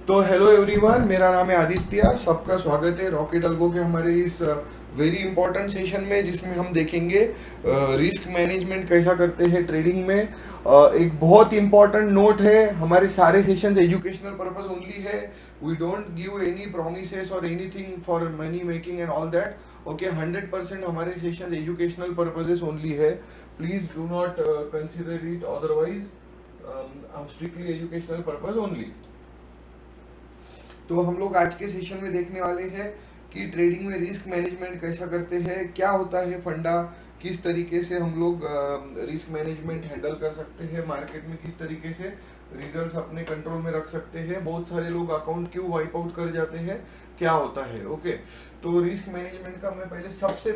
तो hello everyone, मेरा नाम है आदित्य। सबका स्वागत है रॉकेट अल्गो के हमारे इस वेरी इंपॉर्टेंट सेशन में, जिसमें हम देखेंगे रिस्क मैनेजमेंट कैसा करते हैं ट्रेडिंग में। एक बहुत इंपॉर्टेंट नोट है, हमारे सारे सेशंस एजुकेशनल पर्पस ओनली है। We don't give any promises और anything for money making and all that. Okay, 100% हमारे सेशंस एजुकेशनल पर्पसेस ओनली है। Please do not consider it otherwise. Strictly educational purpose only. तो हम लोग आज के session में देखने वाले हैं कि ट्रेडिंग में रिस्क मैनेजमेंट कैसा करते हैं, क्या होता है फंडा, किस तरीके से हम लोग रिस्क मैनेजमेंट हैंडल कर सकते हैं, मार्केट में किस तरीके से रिजल्ट्स अपने कंट्रोल में रख सकते हैं, बहुत सारे लोग अकाउंट क्यों वाइप आउट कर जाते हैं, क्या होता है। ओके, तो रिस्क मैनेजमेंट का मैं पहले सबसे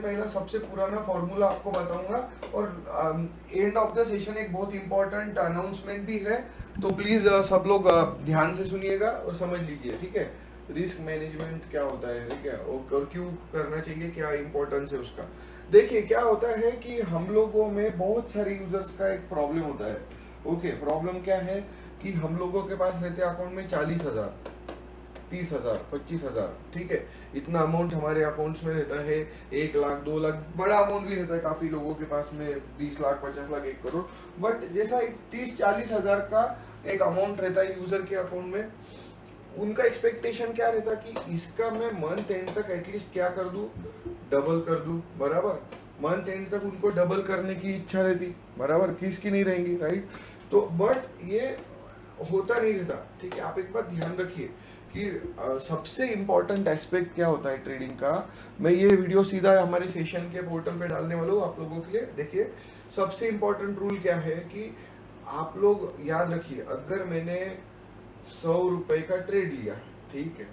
पुराना फॉर्मूला आपको बताऊंगा, और एंड ऑफ द सेशन एक बहुत इंपॉर्टेंट अनाउंसमेंट भी है। तो प्लीज सब लोग ध्यान से सुनिएगा और समझ लीजिए, ठीक है। रिस्क मैनेजमेंट क्या होता है, ठीक है, और क्यों करना चाहिए, क्या इंपॉर्टेंस है उसका। देखिए क्या होता है कि हम लोगों में बहुत सारे यूजर्स का एक प्रॉब्लम होता है। ओके, प्रॉब्लम क्या है कि हम लोगों के पास रहते हैं अकाउंट में 40,000, 30,000, 25,000, ठीक है। इतना अमाउंट हमारे अकाउंट्स में रहता है। 1 लाख, 2 लाख, बड़ा अमाउंट भी रहता है काफी लोगों के पास में, 20 लाख, 50 लाख, 1 करोड़। बट जैसा 30-40 हजार का एक अमाउंट रहता है यूजर के अकाउंट में, उनका एक्सपेक्टेशन क्या रहता है कि इसका मैं मंथ एंड तक एटलीस्ट क्या कर दूं, डबल कर दूं, बराबर। मंथ एंड तक उनको डबल करने की इच्छा रहती, बराबर, किसकी नहीं रहेंगी, राइट। तो बट ये होता नहीं रहता, ठीक है। आप एक बात ध्यान रखिए कि सबसे इंपॉर्टेंट एस्पेक्ट क्या होता है ट्रेडिंग का। मैं ये वीडियो सीधा हमारे सेशन के पोर्टल पे डालने वाला हूँ आप लोगों के लिए। देखिए, सबसे इंपॉर्टेंट रूल क्या है कि आप लोग याद रखिए, अगर मैंने 100 रुपए का ट्रेड लिया, ठीक है,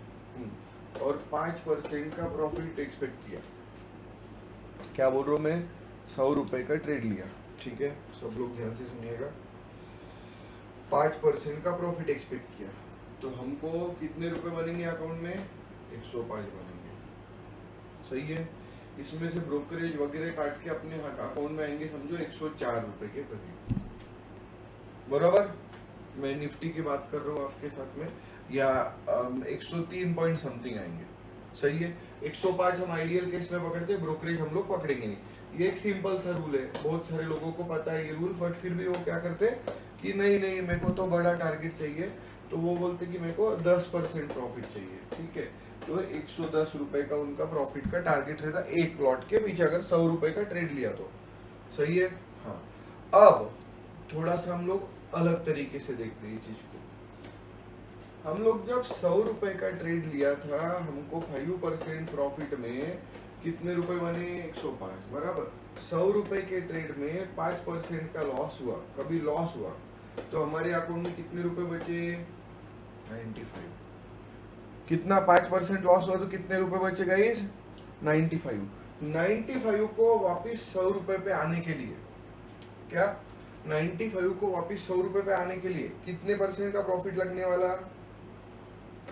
और 5% का प्रॉफिट एक्सपेक्ट किया, क्या बोल रहा हूँ मैं, 100 रुपए का ट्रेड लिया, ठीक है, सब लोग ध्यान से सुनिएगा। 5% का प्रॉफिट एक्सपेक्ट किया, तो हमको कितने रुपए बनेंगे अकाउंट में, 105 बनेंगे, सही है। इसमें से ब्रोकरेज वगैरह काट के अपने अकाउंट में आएंगे, समझो 104 रुपए के करीब, बराबर। मैं निफ्टी की बात कर रहा हूँ आपके साथ में, या 103 पॉइंट समथिंग आएंगे, सही है। 105 हम आइडियल केस में पकड़ते हैं, ब्रोकरेज हम लोग पकड़ेंगे नहीं। ये एक सिंपल सा रूल है, बहुत सारे लोगों को पता है ये रूल, बट फिर भी वो क्या करते हैं कि नहीं नहीं मेरे को तो बड़ा टारगेट चाहिए, तो वो बोलते कि मेरे को 10% प्रॉफिट चाहिए, ठीक है। तो 110 रुपए का उनका प्रॉफिट का टारगेट रहता है एक लॉट के पीछे, अगर 100 रुपए का ट्रेड लिया तो, सही है। हाँ, अब थोड़ा सा हम लोग अलग तरीके से देखते हैं ये चीज को। हम लोग जब 100 रुपए का ट्रेड लिया था, हमको 5% प्रॉफिट में कितने रुपए बने, 105, बराबर। 100 रुपए के ट्रेड में 5% का लॉस हुआ, कभी लॉस हुआ, तो हमारे अकाउंट में कितने रुपए बचे, 95। कितना, 5% लॉस हुआ तो कितने रुपए बचे गाइस, 95। 95 को वापिस 100 रुपए पे आने के लिए, क्या 95 को वापिस 100 रुपए पे आने के लिए कितने परसेंट का प्रॉफिट लगने वाला,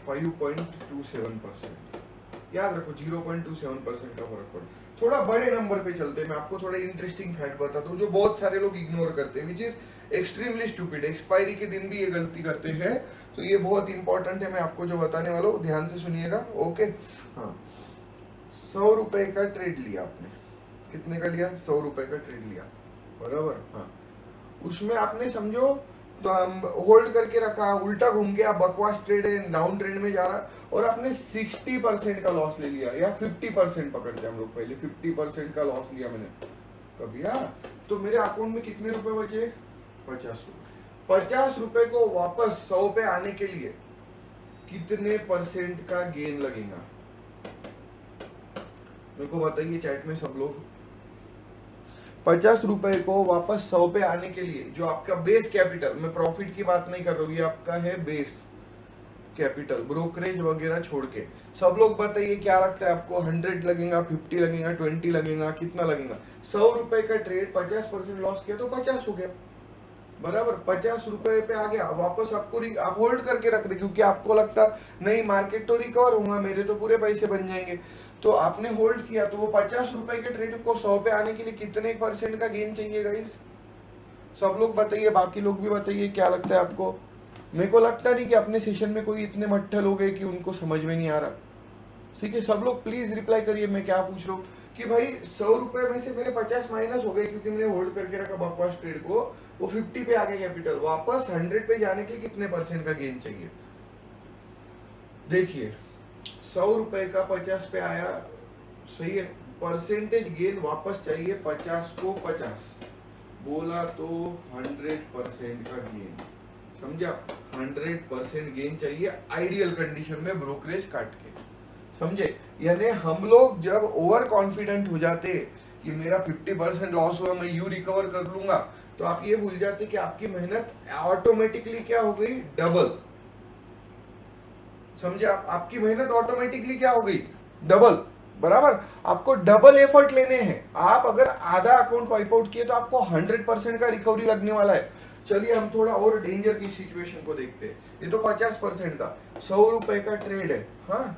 5.27%। याद रखो, 0.27% का फर्क पड़ा। थोड़ा बड़े नंबर पे चलते हैं, मैं आपको थोड़ा इंटरेस्टिंग फैक्ट बताता हूँ जो बहुत सारे लोग इग्नोर करते हैं, which is extremely stupid. Expiry के दिन भी ये गलती करते हैं, तो ये बहुत इंपॉर्टेंट है, मैं आपको जो बताने वाला हूँ ध्यान से सुनिएगा। ओके, हाँ, 100 रुपए का ट्रेड लिया आपने, कितने का लिया, 100 रुपए का ट्रेड लिया, बराबर। हाँ, उसमें आपने समझो तो होल्ड करके रखा, उल्टा घूम गया, बकवास ट्रेड है, डाउन ट्रेंड में जा रहा, और आपने 60% का लॉस ले लिया, या 50% पकड़ते हम लोग, पहले 50% का लॉस लिया मैंने कभी, हाँ। तो मेरे अकाउंट में कितने रुपए बचे, 50 रुपए। 50 रुपए को वापस 100 पे आने के लिए कितने परसेंट का गेन लगेगा, मेरे को बताइए चैट में सब लोग। 50 रुपए को वापस 100 पे आने के लिए जो आपका बेस कैपिटल, मैं प्रॉफिट की बात नहीं कर रहा हूँ, ये आपका है बेस कैपिटल, ब्रोकरेज वगैरह छोड़ के। सब लोग बताइए क्या लगता है आपको, 100 लगेगा, 50 लगेगा, 20 लगेगा, कितना लगेगा। 100 रुपए का ट्रेड, 50% लॉस किया तो 50 हो गया, बराबर। 50 रुपए पे आ गया, वापस आपको आप होल्ड करके रख रहे, क्योंकि आपको लगता नहीं मार्केट तो रिकवर होगा, मेरे तो पूरे पैसे बन जाएंगे, तो आपने होल्ड किया। तो वो 50 रुपए के ट्रेड को 100 पे आने के लिए कितने % का गेन चाहिए गाइस, सब लोग बताइए, बाकी लोग भी बताइए क्या लगता है आपको। मेरे को लगता नहीं कि अपने सेशन में कोई इतने मट्ठे लोग हैं कि उनको समझ में नहीं आ रहा। ठीक है, सब लोग प्लीज रिप्लाई करिए मैं क्या पूछ रहा हूँ कि भाई 100 रुपए में से मेरे 50 माइनस हो गए क्योंकि मैंने होल्ड करके रखा बकवास ट्रेड को, वो 50 पे आ गया कैपिटल, वापस 100 पे जाने के लिए कितने परसेंट का गेन चाहिए? देखिए 100 रुपए का 50 पे आया, सही है, परसेंटेज गेन वापस चाहिए 50 को 50 बोला तो 100% का गेन, समझा? 100% गेन चाहिए आइडियल कंडीशन में ब्रोकरेज काट के, समझे? यानी हम लोग जब ओवर कॉन्फिडेंट हो जाते कि मेरा 50% लॉस हुआ मैं यू रिकवर कर लूंगा, तो आप ये भूल जाते कि आपकी मेहनत ऑटोमेटिकली क्या हो गई? डबल। समझे? आपकी मेहनत ऑटोमेटिकली क्या हो गई? डबल। बराबर, आपको डबल एफर्ट लेने हैं। आप अगर आधा अकाउंट वाइप आउट किए तो आपको 100% का रिकवरी लगने वाला है। चलिए हम थोड़ा और डेंजर की सिचुएशन को देखते हैं। ये तो 50% था, 100 रुपए का ट्रेड है, हाँ,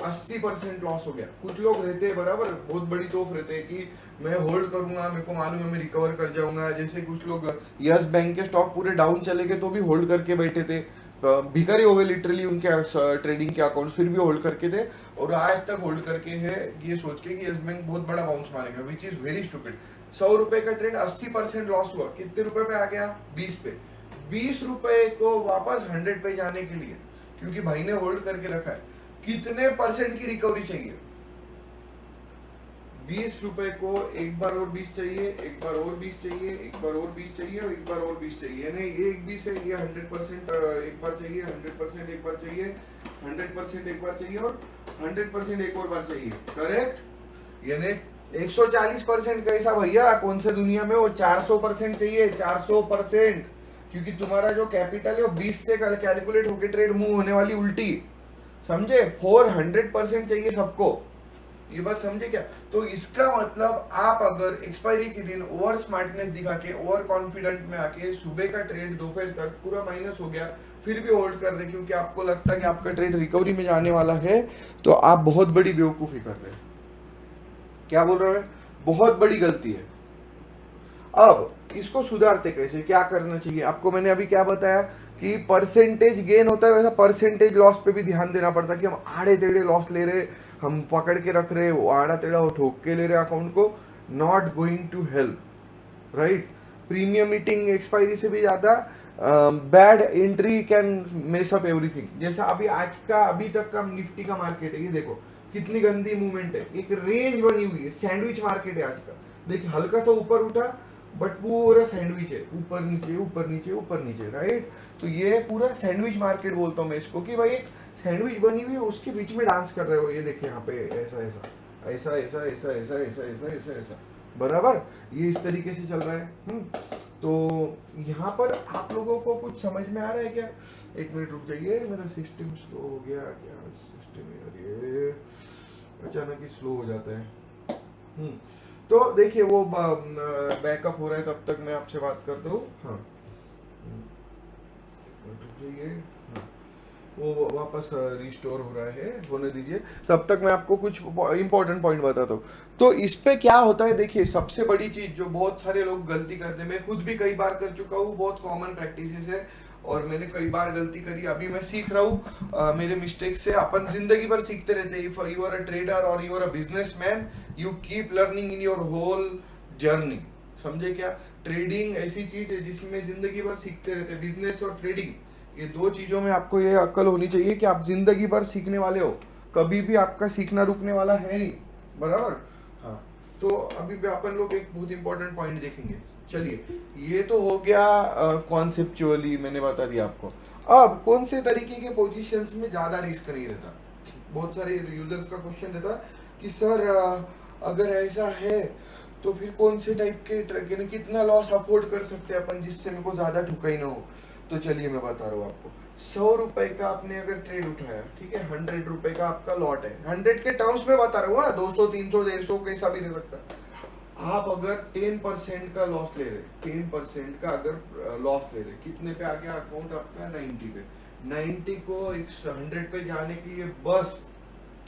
80% लॉस हो गया। कुछ लोग रहते हैं बराबर, बहुत बड़ी तोफ रहते हैं कि मैं होल्ड करूंगा, मेरे को मालूम है मैं रिकवर कर जाऊंगा। जैसे कुछ लोग यस बैंक के स्टॉक पूरे डाउन चले गए तो भी होल्ड करके बैठे थे, भिखारी हो गए लिटरली उनके ट्रेडिंग के अकाउंट्स, फिर भी होल्ड करके थे और आज तक होल्ड करके है ये सोच के कि यस बैंक बहुत बड़ा बाउंस मारेगा, विच इज वेरी स्टूपिड। 100 रुपए का ट्रेड 80% लॉस हुआ, कितने रुपए पे आ गया? 20 पे। 20 रुपए को वापस 100 पे जाने के लिए, क्योंकि भाई ने होल्ड करके रखा है, कितने परसेंट की रिकवरी चाहिए? 20 रुपए को एक बार और 20 चाहिए, एक बार और 20 चाहिए, एक बार और 20 चाहिए और एक बार और 20 चाहिए, यानी ये एक 20 है, ये 100% एक बार चाहिए, 100% एक बार चाहिए, 100% एक बार चाहिए और 100% एक और बार चाहिए, करेक्ट? यानी 140% कैसा भैया? कौन से दुनिया में? वो 400% चाहिए, 400%, क्योंकि तुम्हारा जो कैपिटल है वो 20 से कैलकुलेट होकर ट्रेड मूव होने वाली उल्टी, समझे? 400% चाहिए सबको, ये बात समझे क्या? तो इसका मतलब आप अगर एक्सपायरी के दिन ओवर स्मार्टनेस दिखा के, ओवर कॉन्फिडेंट में आके सुबह का ट्रेड दोपहर तक पूरा माइनस हो गया, फिर भी होल्ड कर रहे क्योंकि आपको लगता है कि आपका ट्रेड रिकवरी में जाने वाला है, तो आप बहुत बड़ी बेवकूफी कर रहे हैं। क्या बोल रहे हैं? बहुत बड़ी गलती है। अब इसको सुधारते कैसे, क्या करना चाहिए आपको? मैंने अभी क्या बताया कि परसेंटेज गेन होता है, वैसा परसेंटेज लॉस पे भी ध्यान देना पड़ता है कि हम आड़े टेढ़े लॉस ले रहे, हम पकड़ के रख रहे, वो आड़ा टेढ़ा वो ठोक के ले रहे अकाउंट को, not going to help, right? Premium meeting expiry से भी ज्यादा bad entry can mess up everything. जैसा अभी आज का, अभी तक का निफ्टी का मार्केट है, ये देखो कितनी गंदी मूवमेंट है, एक रेंज बनी हुई है, सैंडविच मार्केट है आज का। देखिए हल्का सा ऊपर उठा बट पूरा सैंडविच है, ऊपर नीचे ऊपर नीचे ऊपर नीचे, राइट? तो ये पूरा सैंडविच मार्केट बोलता हूँ मैं इसको, कि भाई एक सैंडविच बनी हुई है, उसके बीच में डांस कर रहे हो। ये देखिए यहाँ पे ऐसा ऐसा ऐसा ऐसा ऐसा ऐसा ऐसा ऐसा ऐसा ऐसा, बराबर, ये इस तरीके से चल रहा है। तो यहाँ पर आप लोगों को कुछ समझ में आ रहा है क्या? एक मिनट रुक जाइए, मेरा सिस्टम स्लो हो गया क्या? सिस्टम ये अचानक ही स्लो हो जाता है। तो देखिए वो बैकअप हो रहा है, तब तक मैं आपसे बात करता हूँ। हाँ, वो वापस रिस्टोर हो रहा है, होने दीजिए, तब तक मैं आपको कुछ इंपॉर्टेंट पॉइंट बताता हूँ। तो इस पे क्या होता है, देखिए सबसे बड़ी चीज जो बहुत सारे लोग गलती करते हैं, मैं खुद भी कई बार कर चुका हूँ, बहुत कॉमन प्रैक्टिसेस है और मैंने कई बार गलती करी, अभी मैं सीख रहा हूँ मेरे मिस्टेक से। अपन जिंदगी भर सीखते रहते हैं। If you are a trader और you are a businessman, you keep learning in your whole journey, समझे क्या? ट्रेडिंग ऐसी चीज है जिसमें जिंदगी भर सीखते रहते हैं। बिजनेस और ट्रेडिंग, ये दो चीजों में आपको ये अक्ल होनी चाहिए कि आप जिंदगी भर सीखने वाले हो, कभी भी आपका सीखना रुकने वाला है नहीं, बराबर? हाँ, तो अभी भी अपन लोग एक बहुत इंपॉर्टेंट पॉइंट देखेंगे। चलिए, ये तो हो गया कॉन्सेप्चुअली, मैंने बता दिया आपको। अब कौन से तरीके के पोजीशंस में ज्यादा रिस्क नहीं रहता? बहुत सारे यूजर्स का क्वेश्चन रहता कि सर अगर ऐसा है तो फिर कौन से टाइप के ट्रक, कितना लॉस अफोर्ड कर सकते हैं अपन जिससे मेरे को ज्यादा ठुकाई ना हो? तो चलिए मैं बता रहा हूँ आपको। 100 रुपए का आपने अगर ट्रेड उठाया, ठीक है, 100 रुपए का आपका लॉट है, 100 के टर्म्स में बता रहा हूँ, 200 300 150 कैसा भी रह सकता। आप अगर 10% का लॉस ले रहे, 10% का अगर लॉस ले रहे, कितने पे आ गया अकाउंट आपका? 90 पे। 90 को 100 पे जाने के लिए बस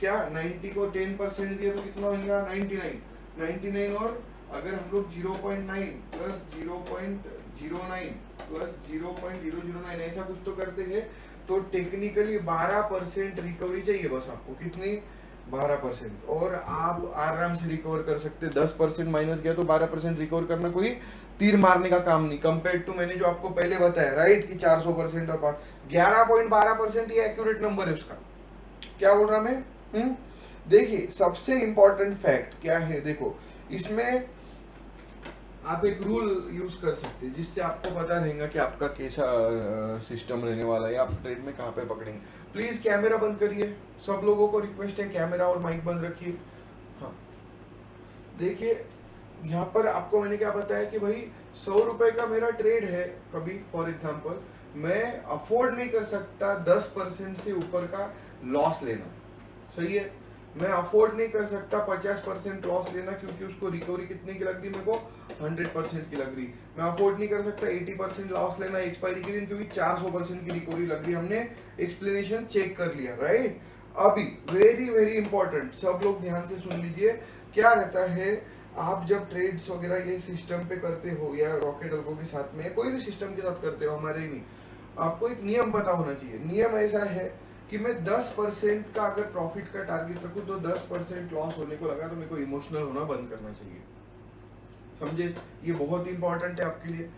क्या, 90 को 10% दिया तो कितना होगा? 99 और अगर हम लोग 0.9 प्लस 0.09 प्लस 0.009 ऐसा कुछ तो करते हैं, तो टेक्निकली 12% रिकवरी चाहिए बस आपको। कितनी? 12%। और आप आराम से रिकवर कर सकते। 10% माइनस गया तो 12% रिकवर करना कोई तीर मारने का काम नहीं, कंपेयर टू मैंने जो आपको पहले बताया, राइट, कि 400% और 11.12% ये एक्यूरेट नंबर है उसका। क्या बोल रहा मैं? देखिए सबसे इंपॉर्टेंट फैक्ट क्या है, देखो इसमें आप एक रूल यूज कर सकते हैं जिससे आपको पता रहेगा कि आपका कैसा सिस्टम रहने वाला है, आप ट्रेड में कहाँ पे पकड़ेंगे। प्लीज कैमरा बंद करिए, सब लोगों को रिक्वेस्ट है, कैमरा और माइक बंद रखिए। हाँ, देखिए यहाँ पर आपको मैंने क्या बताया कि भाई 100 रुपए का मेरा ट्रेड है, कभी फॉर एग्जांपल मैं अफोर्ड नहीं कर सकता 10% से ऊपर का लॉस लेना, सही है। मैं अफोर्ड नहीं कर सकता 50% लॉस लेना, क्योंकि उसको रिकवरी कितने की लग रही, मेरे को 100% की लग रही। मैं अफोर्ड नहीं कर सकता 80% लॉस लेना एक्सपायरी के दिन, क्योंकि 400% की रिकवरी लग रही। हमने एक्सप्लेनेशन चेक कर लिया, राइट। अभी वेरी वेरी इंपॉर्टेंट, सब लोग ध्यान से सुन लीजिए। क्या रहता है, आप जब ट्रेड्स वगैरह ये सिस्टम पे करते हो या रॉकेट अल्गो के साथ में, कोई भी सिस्टम के साथ करते हो, हमारे ही नहीं, आपको एक नियम पता होना चाहिए। नियम ऐसा है कि मैं 10% का अगर प्रॉफिट का टारगेट रखूं तो 10% लॉस होने को लगा तो मेरे को इमोशनल होना बंद करना चाहिए, समझे। ये बहुत इंपॉर्टेंट है आपके लिए।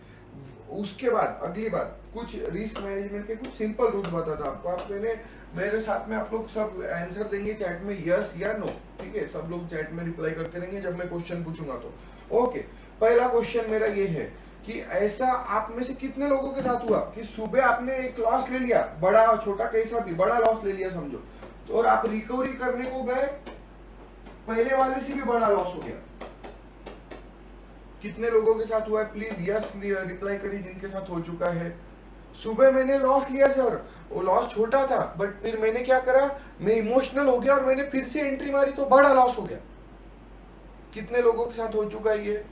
उसके बाद अगली बात, कुछ रिस्क मैनेजमेंट के कुछ सिंपल रूल्स बताता आपको। आप मैंने मेरे साथ में आप लोग सब आंसर देंगे चैट में, यस या नो, ठीक है। सब लोग चैट में रिप्लाई करते रहेंगे जब मैं क्वेश्चन पूछूंगा तो। ओके, पहला क्वेश्चन मेरा ये है कि ऐसा आप में से कितने लोगों के साथ हुआ कि सुबह आपने एक लॉस ले लिया, बड़ा छोटा कैसा भी, बड़ा लॉस ले लिया समझो, तो और आप रिकवरी करने को गए, पहले वाले से भी बड़ा लॉस हो गया। कितने लोगों के साथ हुआ है? प्लीज यस रिप्लाई करिए जिनके साथ हो चुका है। सुबह मैंने लॉस लिया सर, वो लॉस छोटा था, बट फिर मैंने क्या करा, मैं इमोशनल हो गया और मैंने फिर से एंट्री मारी तो बड़ा लॉस हो गया। कितने लोगों के साथ हो चुका है ये?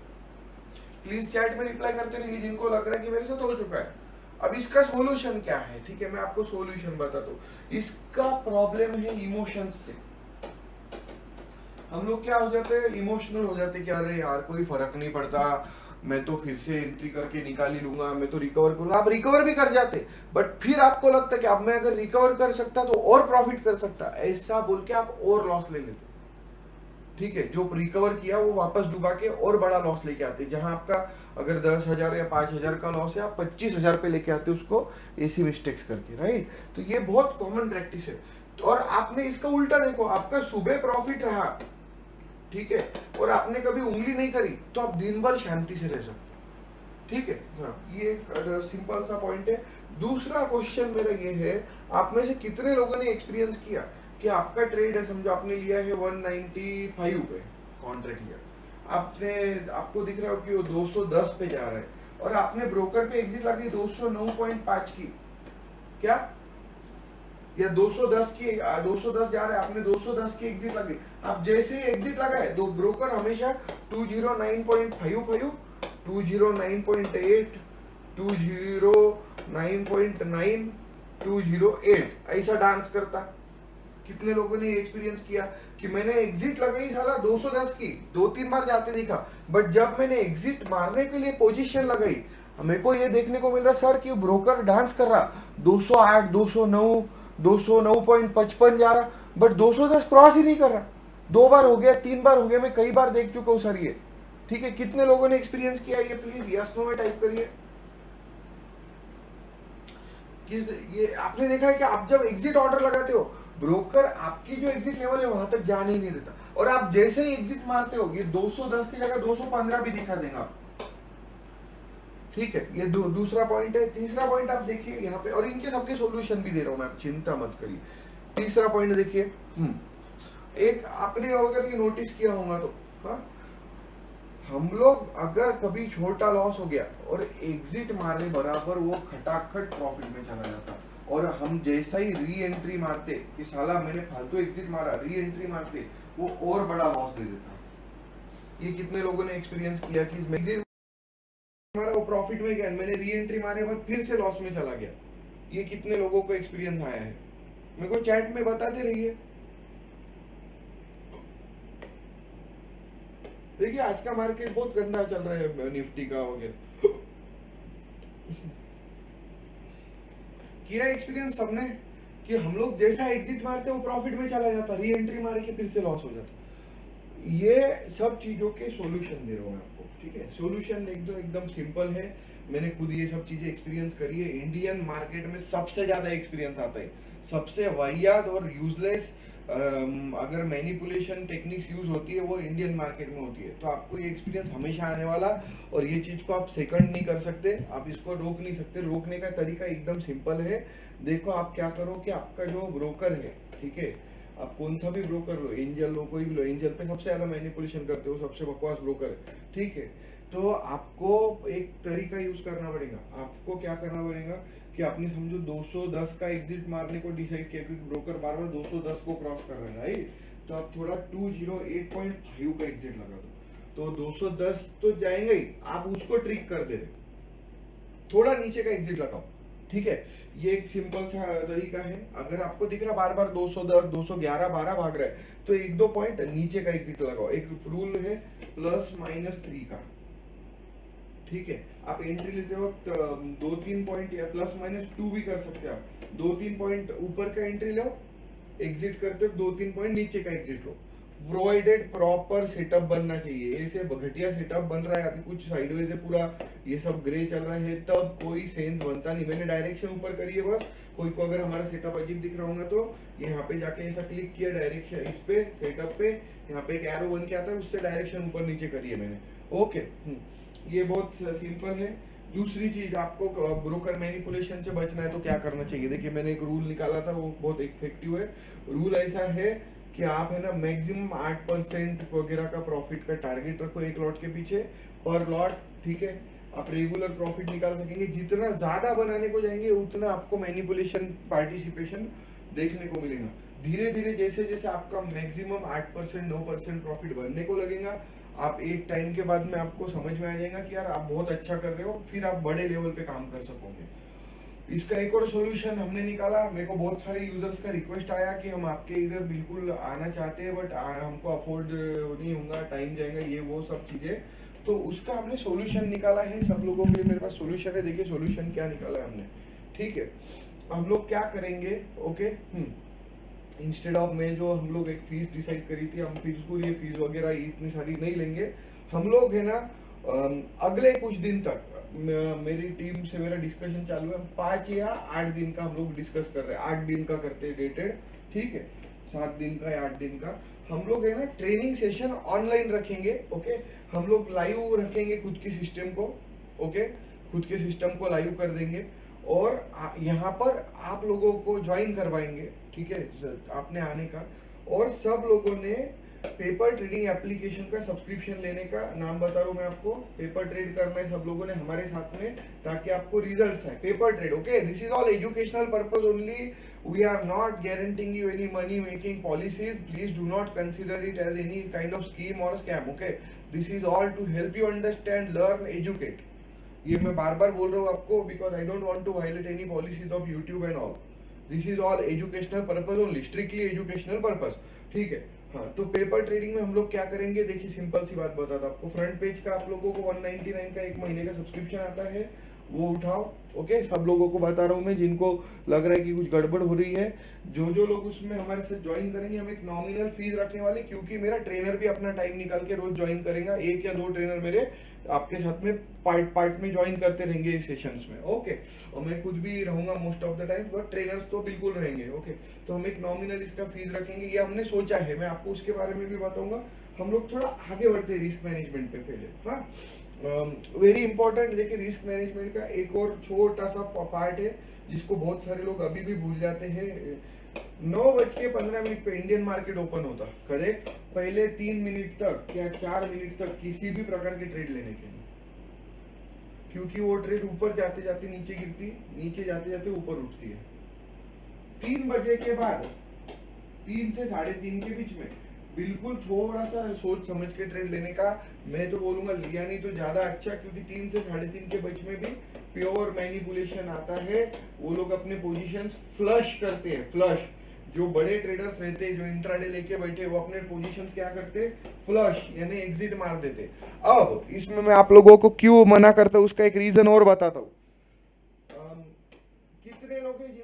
प्लीज चैट में रिप्लाई करते रहिए जिनको लग रहा है कि मेरे साथ हो चुका है। अब इसका सॉल्यूशन क्या है, ठीक है, मैं आपको सॉल्यूशन बताता हूँ। इसका प्रॉब्लम है इमोशंस से। हम लोग क्या हो जाते हैं, इमोशनल हो जाते हैं कि अरे यार कोई फर्क नहीं पड़ता, मैं तो फिर से एंट्री करके निकाल ही लूंगा, मैं तो रिकवर करूंगा। आप रिकवर भी कर जाते, बट फिर आपको लगता है कि अब मैं अगर रिकवर कर सकता तो और प्रॉफिट कर सकता, ऐसा बोल के आप और लॉस ले लेते, ठीक है। जो रिकवर किया वो वापस डुबा के और बड़ा लॉस लेके आते। जहां आपका अगर 10,000 या 5,000 का लॉस है, आप 25,000 पे लेके आते उसको ऐसी मिस्टेक्स करके, राइट। तो ये बहुत कॉमन प्रैक्टिस है। और आपने इसका उल्टा देखो, आपका सुबह प्रॉफिट रहा, ठीक है, और आपने कभी उंगली नहीं करी, तो आप दिन भर शांति से रह सकते, ठीक है। हाँ, ये सिंपल सा पॉइंट है। दूसरा क्वेश्चन मेरा ये है, आप में से कितने लोगों ने एक्सपीरियंस किया कि आपका ट्रेड है, समझो आपने लिया है 195 पे कॉन्ट्रैक्ट लिया, आपने, आपको दिख रहा हो कि वो 210 पे जा रहा है, और आपने ब्रोकर पे एग्जिट लगी 209.5 की, क्या, या 210 की, 210 जा रहा है, आपने 210 की एग्जिट लगी। आप जैसे ही एग्जिट लगाए, दो ब्रोकर हमेशा 209.55, 209.8, 209.9, 208 ऐसा डांस करता। कितने लोगों ने एक्सपीरियंस किया कि मैंने एग्जिट लगाई साला 210 की, 2-3 बार जाते देखा, बट जब मैंने एग्जिट मारने के लिए पोजीशन लगाई, मेरे को ये देखने को मिल रहा सर कि ब्रोकर डांस कर रहा, 208, 209, 209.55 जा रहा, बट 210 क्रॉस ही नहीं कर रहा। 2 बार हो गया, 3 बार हो गया, मैं कई बार देख चुका हूँ सर ये, ठीक है। कितने लोगों ने एक्सपीरियंस किया ये? प्लीज यस नो में टाइप करिए। ये आपने देखा है कि आप जब एग्जिट ऑर्डर लगाते हो, ब्रोकर आपकी जो एग्जिट लेवल है वहां तक जाने ही नहीं देता, और आप जैसे ही एग्जिट मारते हो, ये 210 की जगह 215 भी दिखा देगा, ठीक है। ये दूसरा पॉइंट है। तीसरा पॉइंट आप देखिए यहाँ पे, और इनके सबके सॉल्यूशन भी दे रहा हूं मैं, आप चिंता मत करिए। तीसरा पॉइंट देखिए, एक आपने अगर ये नोटिस किया होगा तो, हाँ, हम लोग अगर कभी छोटा लॉस हो गया और एग्जिट मारने बराबर वो खटाखट प्रॉफिट में चला जाता, और हम जैसा ही री एंट्री मारते कि साला मैंने फालतू एग्जिट मारा, री एंट्री मारते वो और बड़ा लॉस दे देता। ये कितने लोगों ने एक्सपीरियंस किया कि एग्जिट मारा, वो प्रॉफिट में गया, मैंने री एंट्री मारे बाद फिर से लॉस में चला गया। ये कितने लोगों को एक्सपीरियंस आया है? मेरे को चैट में बताते रहिए। देखिए आज का मार्केट बहुत गंदा चल रहा है, निफ्टी का वगैरह। किया एक्सपीरियंस सबने कि हम लोग जैसा एग्जिट मारते वो प्रॉफिट में चला जाता, री एंट्री मार के फिर से लॉस हो जाता। ये सब चीजों के सॉल्यूशन दे रहा हूँ मैं आपको, ठीक है। सॉल्यूशन एकदम सिंपल है, मैंने खुद ये सब चीजें एक्सपीरियंस करी है। इंडियन मार्केट में सबसे ज्यादा एक्सपीरियंस आता है, सबसे वाहियात और यूजलेस अगर मैनिपुलेशन टेक्निक्स यूज होती है वो इंडियन मार्केट में होती है। तो आपको ये एक्सपीरियंस हमेशा आने वाला, और ये चीज को आप सेकंड नहीं कर सकते, आप इसको रोक नहीं सकते। रोकने का तरीका एकदम सिंपल है। देखो आप क्या करो कि आपका जो ब्रोकर है, ठीक है, आप कौन सा भी ब्रोकर लो, एंजल लो, कोई भी लो, एंजल पे सबसे ज्यादा मैनिपुलेशन करते हो, सबसे बकवास ब्रोकर है, ठीक है। तो आपको एक तरीका यूज करना पड़ेगा। आपको क्या करना पड़ेगा कि आपने समझो 210 का एग्जिट मारने को डिसाइड किया, क्योंकि ब्रोकर बार बार 210 को क्रॉस कर रहे हैं, राइट। तो आप थोड़ा 208.5 का एग्जिट लगा दो, तो 210 तो जाएंगे ही, आप उसको ट्रिक कर दे रहे, थोड़ा नीचे का एग्जिट लगाओ, ठीक है। ये एक सिंपल सा तरीका है। अगर आपको दिख रहा बार बार 210, 211, 12 भाग रहा है, तो 1-2 पॉइंट नीचे का एग्जिट लगाओ। एक रूल है +-3 का, ठीक है। आप एंट्री लेते वक्त 2-3 पॉइंट या +-2 भी कर सकते हैं आप। 2-3 पॉइंट ऊपर का एंट्री लो, एग्जिट करते वक्त 2-3 पॉइंट नीचे का एग्जिट लो। प्रोवाइडेड प्रॉपर सेटअप बनना चाहिए। ऐसे घटिया सेटअप बन रहा है अभी, कुछ साइडवेज है पूरा, ये सब ग्रे चल रहा है, तब कोई सेंस बनता नहीं। मैंने डायरेक्शन ऊपर करी है बस। कोई को अगर हमारा सेटअप अजीब दिख रहा होगा तो यहाँ पे जाके ऐसा क्लिक किया, डायरेक्शन इस पे सेटअप पे, यहाँ पे एक एरो बन के आता है, उससे डायरेक्शन ऊपर नीचे करी है मैंने, ओके। ये बहुत सिंपल है। दूसरी चीज, आपको ब्रोकर मैनिपुलेशन से बचना है तो क्या करना चाहिए। देखिए मैंने एक रूल निकाला था, वो बहुत इफेक्टिव है। रूल ऐसा है कि आप है ना मैक्सिमम 8% वगैरह का प्रॉफिट का टारगेट रखो एक लॉट के पीछे, पर लॉट, ठीक है। आप रेगुलर प्रॉफिट निकाल सकेंगे। जितना ज्यादा बनाने को जाएंगे उतना आपको मैनिपुलेशन पार्टिसिपेशन देखने को मिलेगा। धीरे धीरे जैसे जैसे आपका मैक्सिमम 8%, 9% प्रॉफिट बनने को लगेगा, आप एक टाइम के बाद में आपको समझ में आ जाएगा कि यार आप बहुत अच्छा कर रहे हो, फिर आप बड़े लेवल पे काम कर सकोगे। इसका एक और सॉल्यूशन हमने निकाला। मेरे को बहुत सारे यूजर्स का रिक्वेस्ट आया कि हम आपके इधर बिल्कुल आना चाहते हैं, बट हमको अफोर्ड नहीं होगा, टाइम जाएगा, ये वो सब चीजें। तो उसका हमने सॉल्यूशन निकाला है सब लोगों के लिए। मेरे पास सॉल्यूशन है, देखिए सॉल्यूशन क्या निकाला है हमने, ठीक है। हम लोग क्या करेंगे, ओके, इंस्टेड ऑफ में जो हम लोग एक फीस डिसाइड करी थी, हम बिल्कुल ये फीस वगैरह इतनी सारी नहीं लेंगे। हम लोग है ना अगले कुछ दिन तक, मेरी टीम से मेरा डिस्कशन चालू है, 5 या 8 दिन का हम लोग डिस्कस कर रहे हैं। 8 दिन का करते हैं डेटेड, ठीक है, 7 दिन का या 8 दिन का। हम लोग है ना ट्रेनिंग सेशन ऑनलाइन रखेंगे, ओके। हम लोग लाइव रखेंगे खुद की सिस्टम को, ओके, खुद के सिस्टम को लाइव कर देंगे, और यहाँ पर आप लोगों को ज्वाइन करवाएंगे, ठीक है, आपने आने का। और सब लोगों ने पेपर ट्रेडिंग एप्लीकेशन का सब्सक्रिप्शन लेने का, नाम बता रहा हूँ मैं आपको, पेपर ट्रेड करना है सब लोगों ने हमारे साथ में, ताकि आपको रिजल्ट्स आए। Paper trade, okay, this is all educational purpose only, we are not guaranteeing you any money making policies, please do not consider it as any kind of scheme और scam, okay. This is all to help you understand, learn, educate. ये मैं बार बार बोल रहा हूँ आपको, because I don't want to violate any policies of YouTube and all. This is all educational purpose only, strictly educational purpose, ठीक है। हाँ, तो पेपर ट्रेडिंग में हम लोग क्या करेंगे, देखिए सिंपल सी बात बताता हूँ आपको। फ्रंट पेज का आप लोगों को 199 का 1 महीने का सब्सक्रिप्शन आता है, वो उठाओ, ओके। सब लोगों को बता रहा हूँ मैं, जिनको लग रहा है कि कुछ गड़बड़ हो रही है। जो लोग उसमें हमारे साथ ज्वाइन करेंगे, हम एक नॉमिनल फीस रखने वाले, क्योंकि मेरा ट्रेनर भी अपना टाइम निकाल के रोज ज्वाइन करेगा। 1 या 2 ट्रेनर मेरे आपके साथ में पार्ट में ज्वाइन करते रहेंगे इस सेशंस में, ओके। और मैं खुद भी रहूंगा most of the time, but trainers तो बिल्कुल रहेंगे, ओके। तो हम एक नॉमिनल इसका फीस रखेंगे, ये हमने सोचा है, मैं आपको उसके बारे में भी बताऊंगा। हम लोग थोड़ा आगे बढ़ते हैं रिस्क मैनेजमेंट पे पहले। हाँ, वेरी इंपॉर्टेंट, देखिए रिस्क मैनेजमेंट का एक और छोटा सा पार्ट है जिसको बहुत सारे लोग अभी भी भूल जाते हैं। 9:15 पे इंडियन मार्केट ओपन होता, करेक्ट। पहले 3 मिनट तक या 4 मिनट तक किसी भी प्रकार के ट्रेड लेने के नहीं, क्योंकि वो ट्रेड ऊपर जाते जाते नीचे गिरती, नीचे जाते जाते ऊपर उठती है। 3 बजे के बाद, 3 से 3:30 के बीच में बिल्कुल थोड़ा सा सोच समझ के ट्रेड लेने का। मैं तो बोलूंगा लिया नहीं तो ज्यादा अच्छा, क्योंकि 3 से 3:30 के बीच में भी प्योर मैनिपुलेशन आता है। वो लोग अपने पोजीशंस फ्लश करते हैं, फ्लश। जो बड़े ट्रेडर्स रहते हैं, जो इंट्राडे लेके बैठे, वो अपने पोजीशंस क्या करते, फ्लश यानी एग्जिट मार देते। अब इसमें मैं आप लोगों को क्यों मना करता हूँ, उसका एक रीजन और बताता हूँ। कितने लोग हैं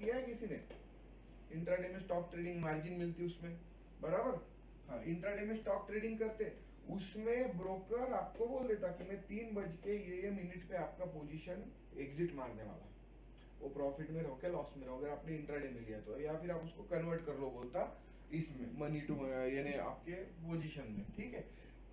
किया है किसी ने? इंट्राडे में स्टॉक ट्रेडिंग मार्जिन मिलती है उसमें, बराबर। हाँ, इंट्राडे में स्टॉक ट्रेडिंग करते, उसमें ब्रोकर आपको बोल देता कि मैं 3 बज के ये मिनट पे आपका पोजीशन एग्जिट मारने वाला, वो प्रॉफिट में रहो क्या लॉस में रहो, अगर आपने इंट्राडे में लिया तो, या फिर आप उसको कन्वर्ट कर लो बोलता इसमें मनी टू, यानी आपके पोजीशन में, ठीक है।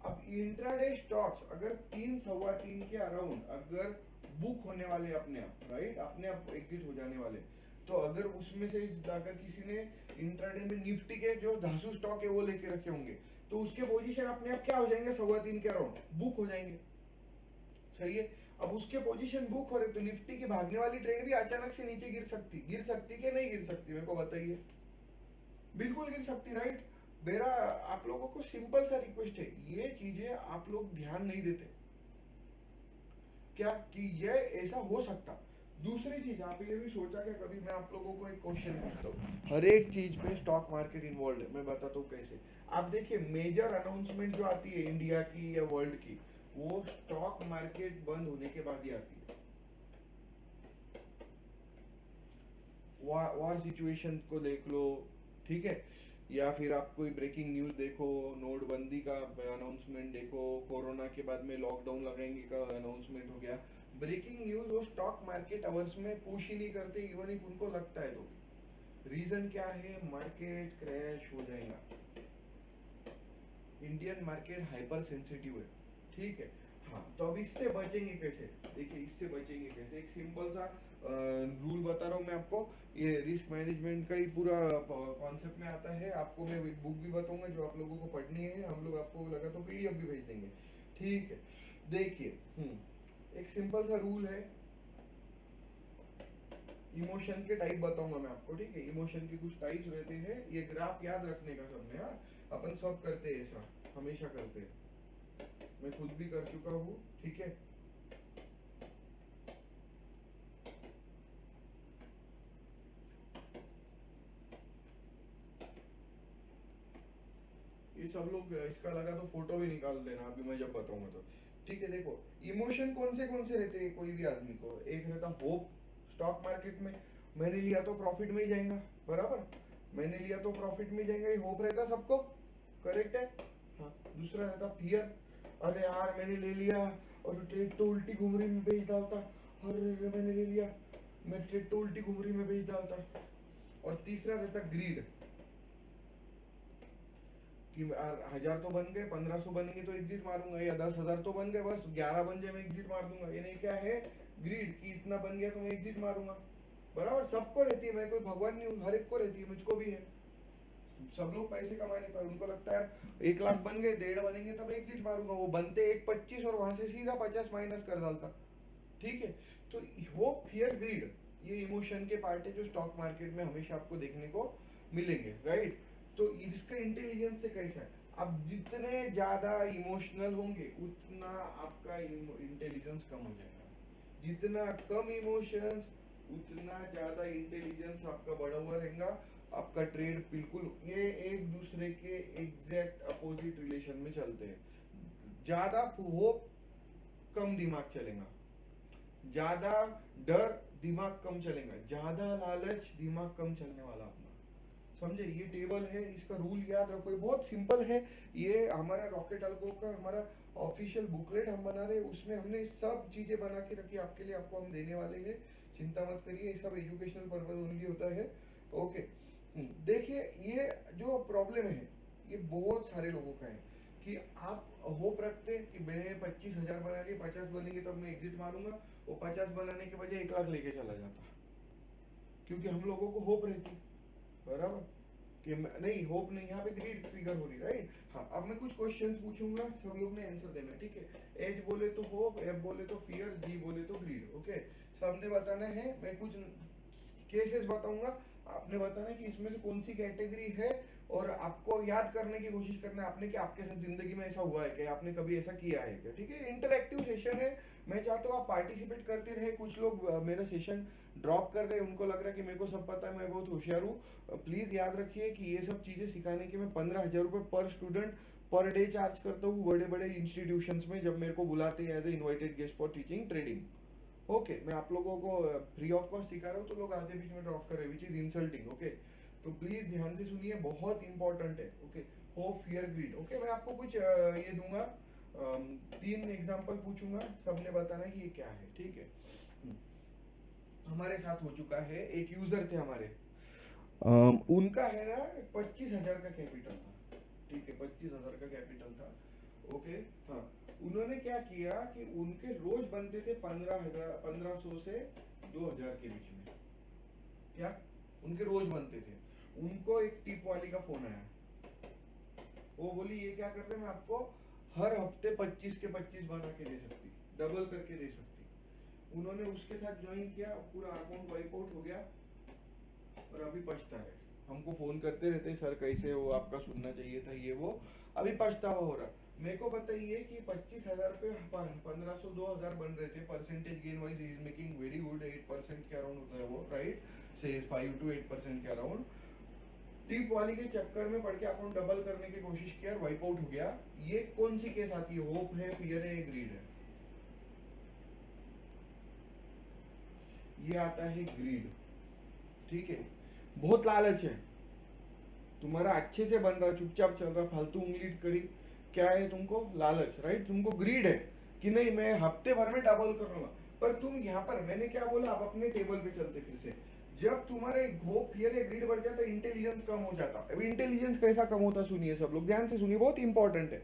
अब इंट्राडे स्टॉक्स अगर 3 सवा 3 के अराउंड अगर बुक होने वाले अपने आप, राइट, अपने आप एग्जिट हो जाने वाले, तो अगर उसमें से अगर किसी ने इंट्राडे में निफ्टी के जो धासु स्टॉक है वो लेके रखे होंगे, तो उसके पोजीशन अपने आप क्या हो जाएंगे, 3:15 के अराउंड बुक हो जाएंगे, सही है। अब उसके पोजीशन बुक हो रहे तो निफ्टी की भागने वाली ट्रेंड भी अचानक से नीचे गिर सकती कि नहीं गिर सकती, मेरे को बताइए। बिल्कुल गिर सकती, राइट। मेरा आप लोगों को सिंपल सा रिक्वेस्ट है, ये चीजें आप लोग ध्यान नहीं देते क्या कि ये ऐसा हो सकता। दूसरी चीज आप ये भी सोचा क्या कभी, मैं आप लोगों को एक क्वेश्चन पूछता हूँ, हर एक चीज में स्टॉक मार्केट इन्वॉल्व है, मैं बताता हूँ कैसे। आप देखिए मेजर अनाउंसमेंट जो आती है इंडिया की या वर्ल्ड की, वो स्टॉक मार्केट बंद होने के बाद ही आती है। वॉर सिचुएशन को देख लो, ठीक है, या फिर आप कोई ब्रेकिंग न्यूज देखो, नोटबंदी का अनाउंसमेंट देखो, कोरोना के बाद में लॉकडाउन लगाएंगे का अनाउंसमेंट हो गया, ब्रेकिंग न्यूज वो स्टॉक मार्केट अवर्स में पुश ही नहीं करते, इवन इफ उनको लगता है तो। रीजन क्या है, मार्केट क्रैश हो जाएगा। इंडियन मार्केट हाइपर सेंसिटिव है, ठीक है। हाँ, तो अब इससे बचेंगे कैसे, देखिए इससे बचेंगे कैसे, एक सिंपल सा रूल बता रहा हूँ मैं आपको, ये रिस्क मैनेजमेंट का ही पूरा कॉन्सेप्ट में आता है। आपको मैं एक बुक भी बताऊंगा जो आप लोगों को पढ़नी है, हम लोग आपको लगा तो पीडीएफ भी भेज देंगे, ठीक है। देखिए एक सिंपल सा रूल है, इमोशन के टाइप बताऊंगा मैं आपको, ठीक है। इमोशन के कुछ टाइप्स रहते हैं, ये ग्राफ याद रखने का सबने, हाँ, अपन सब करते हैं ऐसा, हमेशा करते हैं, मैं खुद भी कर चुका हूँ, ठीक है। ये सब लोग इसका लगा तो फोटो भी निकाल देना अभी मैं जब बताऊंगा तो, ठीक है। देखो इमोशन कौन से रहते हैं कोई भी आदमी को, एक रहता होप, स्टॉक मार्केट में मैंने लिया तो प्रॉफिट में ही जाएगा, बराबर, मैंने लिया तो प्रॉफिट में जाएगा, ये होप रहता सबको, करेक्ट है। हाँ, दूसरा रहता फियर, अरे यार मैंने ले लिया और ट्रेड तो उल्टी घुंगरी में बेच डालता, अरे मैंने ले लिया, मैं ट्रेड तो उल्टी घुंगरी में बेच डालता। और तीसरा रहता ग्रीड, कि 1000 तो बन गए, 1500 बनेंगे तो एग्जिट मारूंगा, या 10,000 तो बन गए, बस 11 बन जाए मैं एग्जिट मार दूंगा। ये नहीं क्या है, ग्रीड, कि इतना बन गया तो मैं एग्जिट मारूंगा, बराबर। सबको रहती है, मैं कोई भगवान नहीं हूँ, हर एक को रहती है, मुझको भी है। सब लोग पैसे कमाने का उनको लगता है 1 लाख बन गए, 1.5 बनेंगे तब एग्जिट मारूंगा, वो बनते 1.25 और वहां से सीधा 50 माइनस कर डालता, ठीक है। तो होप फियर ग्रीड ये इमोशन के पार्ट है जो स्टॉक मार्केट में हमेशा आपको देखने को मिलेंगे, राइट। तो इसका इंटेलिजेंस से कैसा है, आप जितने ज्यादा इमोशनल होंगे उतना आपका इंटेलिजेंस कम हो जाएगा, जितना कम इमोशंस उतना ज्यादा इंटेलिजेंस आपका बढ़ा हुआ रहेगा। आपका ट्रेड बिल्कुल ये एक दूसरे के एग्जैक्ट अपोजिट रिलेशन में चलते हैं। ज्यादा होप कम दिमाग चलेगा, ज्यादा डर दिमाग कम चलेगा, ज्यादा लालच दिमाग कम चलने वाला अपना, समझे। ये टेबल है, इसका रूल याद रखो, ये बहुत सिंपल है। ये हमारा रॉकेट अल्गो का हमारा ऑफिशियल बुकलेट हम बना रहे हैं, उसमें हमने सब चीजें बना के रखी आपके लिए, आपको हम देने वाले हैं, चिंता मत करिए, ये सब एजुकेशनल पर्पज ओनली होता है, ओके। देखिए ये जो प्रॉब्लम है ये बहुत सारे लोगों का है कि आप होप रखते कि मैंने 25,000 बना लिए, 50 बनेंगे तब मैं एग्जिट मारूंगा, वो 50 बनाने के बजाय 1 लाख लेके चला जाता, क्योंकि हम लोगों को होप रहती, बराबर, कि नहीं होप नहीं, यहाँ पे ग्रीड ट्रिगर हो रही, राइट। हाँ, अब मैं कुछ क्वेश्चंस पूछूंगा, सब लोग ने आंसर देना, ठीक है। एच बोले तो होप, एफ बोले तो फियर, जी बोले तो ग्रीड, ओके। सबने बताना है, मैं कुछ केसेस बताऊंगा, आपने बताना है कि इसमें से कौन सी कैटेगरी है, और आपको याद करने की कोशिश करना है आपने कि आपके साथ जिंदगी में ऐसा हुआ है कि आपने कभी ऐसा किया है क्या, ठीक है। इंटरैक्टिव सेशन है, मैं चाहता हूँ आप पार्टिसिपेट करते रहे। कुछ लोग मेरा सेशन ड्रॉप कर रहे हैं, उनको लग रहा है कि मेरे को सब पता है, मैं बहुत होशियार हूँ। प्लीज याद रखिए कि ये सब चीजें सिखाने के मैं 15,000 रुपये पर स्टूडेंट पर डे चार्ज करता हूँ बड़े बड़े इंस्टीट्यूशंस में, जब मेरे को बुलाते हैं as a invited guest for teaching trading, okay, मैं आप लोगों को फ्री ऑफ कॉस्ट सिखा रहा हूँ तो लोग आधे बीच में ड्रॉप कर रहे हैं, विच इज इंसल्टिंग। ओके, तो प्लीज ध्यान से सुनिए, बहुत इंपॉर्टेंट है। Okay, hope fear greed. Okay, मैं आपको कुछ ये दूंगा, 3 एग्जांपल पूछूंगा, सबने बताना है कि ये क्या है। ठीक है, हमारे साथ हो चुका है, एक यूजर थे हमारे, उनका है ना 25,000 का कैपिटल था। ठीक है, 25,000 का कैपिटल था। ओके, हाँ, उन्होंने क्या किया कि उनके रोज बनते थे 1500 से 2,000 के बीच में। क्या उनके रोज बनते थे। उनको एक टिप वाली का फोन आया, वो बोली ये क्या कर रहे हैं, मैं आपको हर हफ्ते 25 के 25 बना के दे सकती, डबल करके दे सकती। उन्होंने उसके साथ ज्वाइन किया, पूरा अकाउंट वाइप आउट हो गया और अभी पछता है। हमको फोन करते रहते, सर कैसे हो, आपका सुनना चाहिए था, ये वो। अभी पछतावा हो रहा। मेरे को बताइए कि 25,000 पे 1500 2,000 बन रहे थे, percentage gain wise is making very good, 8% के अराउंड होता है वो, राइट, से 5 to 8% के अराउंड। टिप वाली के चक्कर में पड़ के अकाउंट डबल करने की कोशिश किया, वाइप आउट हो गया। ये कौन सी केस आती है, होप है, फियर है, ग्रीड है? ये आता है ग्रीड। ठीक है, बहुत लालच है, तुम्हारा अच्छे से बन रहा, चुपचाप चल रहा, फालतू उंगली करी, क्या है तुमको? लालच, राइट, तुमको ग्रीड है कि नहीं मैं हफ्ते भर में डबल कर लूंगा। पर तुम यहाँ पर, मैंने क्या बोला, आप अपने टेबल पे चलते फिर से, जब तुम्हारे होप फियर या ग्रीड बढ़ जाता है, इंटेलिजेंस कम हो जाता। अब इंटेलिजेंस कैसा कम होता, सुनिए सब लोग ध्यान से सुनिए, बहुत इंपॉर्टेंट है।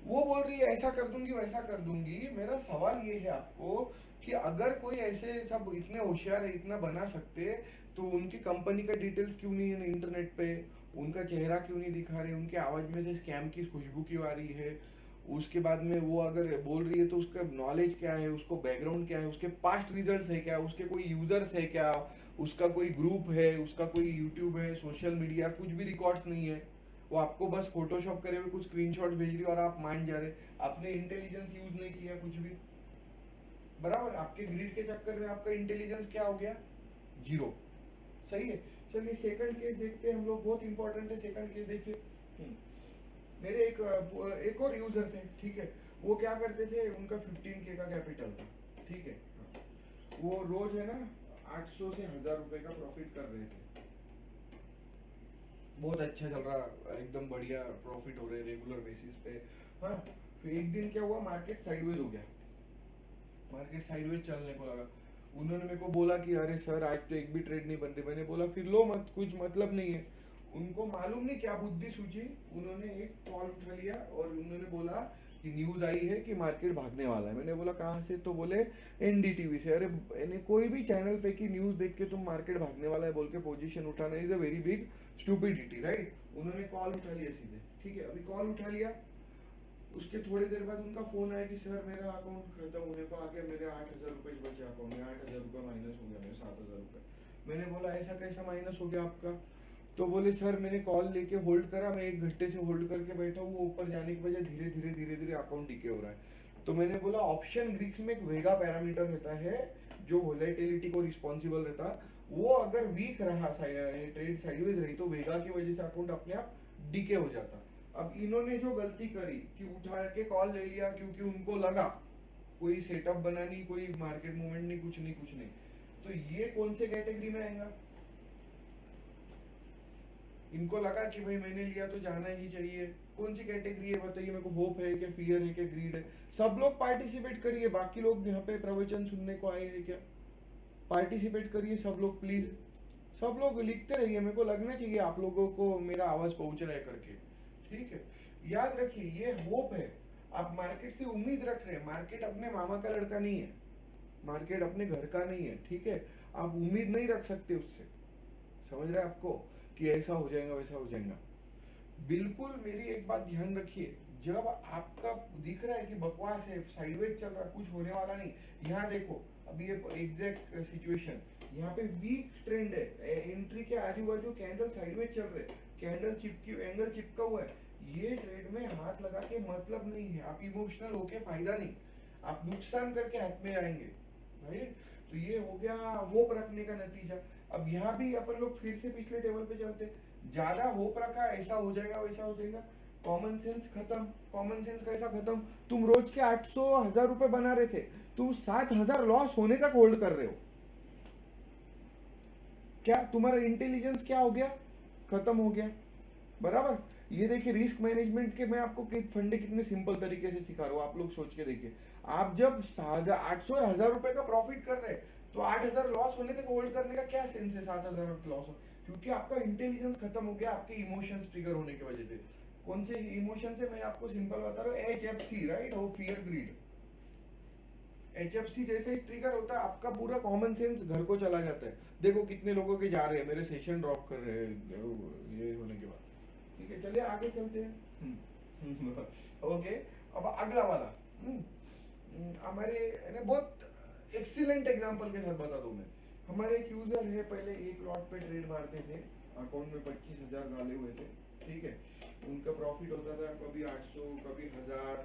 वो बोल रही है ऐसा कर दूंगी वैसा कर दूंगी। मेरा सवाल ये है आपको कि अगर कोई ऐसे सब इतने होशियार है, इतना बना सकते, तो उनकी कंपनी का डिटेल्स क्यों नहीं है इंटरनेट पे? उनका चेहरा क्यों नहीं दिखा रहे? उनकी आवाज में से स्कैम की खुशबू क्यों आ रही है? उसके बाद में वो अगर बोल रही है तो उसका नॉलेज क्या है, उसको बैकग्राउंड क्या है, उसके पास्ट रिजल्ट्स है क्या, उसके कोई यूजर्स है क्या, उसका कोई ग्रुप है, उसका कोई यूट्यूब है, सोशल मीडिया, कुछ भी रिकॉर्ड्स नहीं है। वो आपको बस फोटोशॉप करे हुए कुछ स्क्रीनशॉट भेज रही है और आप मान जा रहे। आपने इंटेलिजेंस यूज नहीं किया कुछ भी, बराबर। आपके ग्रिड के चक्कर में आपका इंटेलिजेंस क्या हो गया? जीरो। सही है। चलिए सेकंड केस देखते हैं हम लोग, बहुत इंपॉर्टेंट है सेकंड केस। देखिए, मेरे एक और यूजर थे, ठीक है, वो क्या करते थे, उनका 15K का कैपिटल था। ठीक है, वो रोज है ना 800 से 1,000 रुपए का प्रॉफिट कर रहे थे। बहुत अच्छा चल रहा, एकदम बढ़िया प्रॉफिट हो रहे रेगुलर बेसिस पे। हाँ, फिर एक दिन क्या हुआ, मार्केट साइडवेज हो गया, मार्केट साइडवेज चलने को लगा। उन्होंने मेरे को बोला कि अरे सर आज तो एक भी ट्रेड नहीं बन रही। मैंने बोला फिर लो मत, कुछ मतलब नहीं है। उनको मालूम नहीं क्या बुद्धि सूझी, उन्होंने एक कॉल उठा लिया और उन्होंने बोला कि न्यूज आई है कि मार्केट भागने वाला है। मैंने बोला कहाँ से? तो बोले एनडीटीवी से। अरे कोई भी चैनल पे की न्यूज देख के तुम मार्केट भागने वाला है बोल के पोजीशन उठाना is a very big stupidity, right. उन्होंने कॉल उठा लिया सीधे। ठीक है, अभी कॉल उठा लिया, उसके थोड़ी देर बाद उनका फोन आया कि सर मेरा अकाउंट खत्म होने को आ गया, मेरे 8,000 रुपए बचे अकाउंट में, 8,000 रुपये माइनस हो गया, मेरे 7,000 रुपये। मैंने बोला ऐसा कैसा माइनस हो गया आपका? तो बोले सर मैंने कॉल लेके होल्ड करा, मैं 1 घंटे से होल्ड करके बैठा हूँ, वो ऊपर जाने की वजह धीरे धीरे धीरे धीरे अकाउंट डिके हो रहा है। तो मैंने बोला ऑप्शन ग्रीक्स में एक वेगा पैरामीटर रहता है जो वोलेटिलिटी को रिस्पॉन्सिबल रहता, वो अगर वीक रहा, ट्रेड साइडवेज रही, तो वेगा की वजह से अकाउंट अपने आप डिके हो जाता। अब इन्होंने जो गलती करी कि उठा के कॉल ले लिया, क्योंकि उनको लगा कोई सेटअप बना नहीं, कोई मार्केट मूवमेंट नहीं, कुछ नहीं कुछ नहीं। तो ये कौन से कैटेगरी में आएगा? इनको लगा कि भाई मैंने लिया तो जाना ही चाहिए। कौन सी कैटेगरी है बताइए मेरे को? होप है क्या, फियर है क्या, ग्रीड है? सब लोग पार्टिसिपेट करिए, बाकी लोग यहाँ पे प्रवचन सुनने को आए हैं क्या? पार्टिसिपेट करिए सब लोग प्लीज, सब लोग लिखते रहिए, मेरे को लगना चाहिए आप लोगों को मेरा आवाज पहुंच रहा है करके। ठीक है, याद रखिए ये होप है। आप मार्केट से उम्मीद रख रहे हैं, मार्केट अपने मामा का लड़का नहीं है, मार्केट अपने घर का नहीं है। ठीक है, आप उम्मीद नहीं रख सकते उससे, समझ रहे हैं आपको, कि ऐसा हो जाएगा वैसा हो जाएगा। बिल्कुल मेरी एक बात ध्यान रखिए, जब आपका दिख रहा है कि बकवास है, साइडवेज चल रहा है, कुछ होने वाला नहीं, यहाँ देखो अभी ये एग्जैक्ट सिचुएशन, यहाँ पे वीक ट्रेंड है, एंट्री के आजू बाजू कैंडल साइडवेज चल रहे, कैंडल चिपकी, एंगल चिपका हुआ है। ये ट्रेड में हाथ लगा के मतलब नहीं है, आप इमोशनल होके फायदा नहीं, आप नुकसान करके हाथ में आएंगे, राइट। तो ये हो गया होप रखने का नतीजा। अब यहाँ भी अपन लोग फिर से पिछले टेबल पे चलते, ज्यादा होप रखा ऐसा हो जाएगा वैसा हो जाएगा, कॉमन सेंस खत्म। कॉमन सेंस कैसा खत्म? तुम रोज के 800 1000 रुपए बना रहे थे, तुम 7000 लॉस होने तक होल्ड कर रहे हो। क्या तुम्हारा इंटेलिजेंस क्या हो गया? खत्म हो गया। बराबर। ये देखिए रिस्क मैनेजमेंट के मैं आपको फंडे कितने सिंपल तरीके से सिखा रहा हूँ, आप लोग सोच के देखिए। आप जब 800 और 1000 रुपए का प्रॉफिट कर रहे हैं, तो 8000 लॉस होने तक होल्ड करने का क्या सेंस है? 7000 लॉस हो, क्योंकि आपका इंटेलिजेंस खत्म हो गया आपके इमोशंस ट्रिगर होने की वजह से। कौन से इमोशन से? मैं आपको सिंपल बता रहा हूँ, HFC, right, hope fear greed. HFC जैसे ही ट्रिगर होता है, आपका पूरा कॉमन सेंस घर को चला जाता है। देखो कितने लोगों के जा रहे हैं, मेरे सेशन ड्रॉप कर रहे हैं ये होने के बाद। ठीक है, चलिए आगे चलते हैं। ओके, अब अगला वाला हमारे बहुत एक्सीलेंट एग्जांपल के साथ बता दूं मैं। हमारे एक यूजर है, पहले एक लॉट पे ट्रेड मारते थे, अकाउंट में 25,000 डाले हुए थे। ठीक है, उनका प्रॉफिट होता था कभी 800, कभी 1000,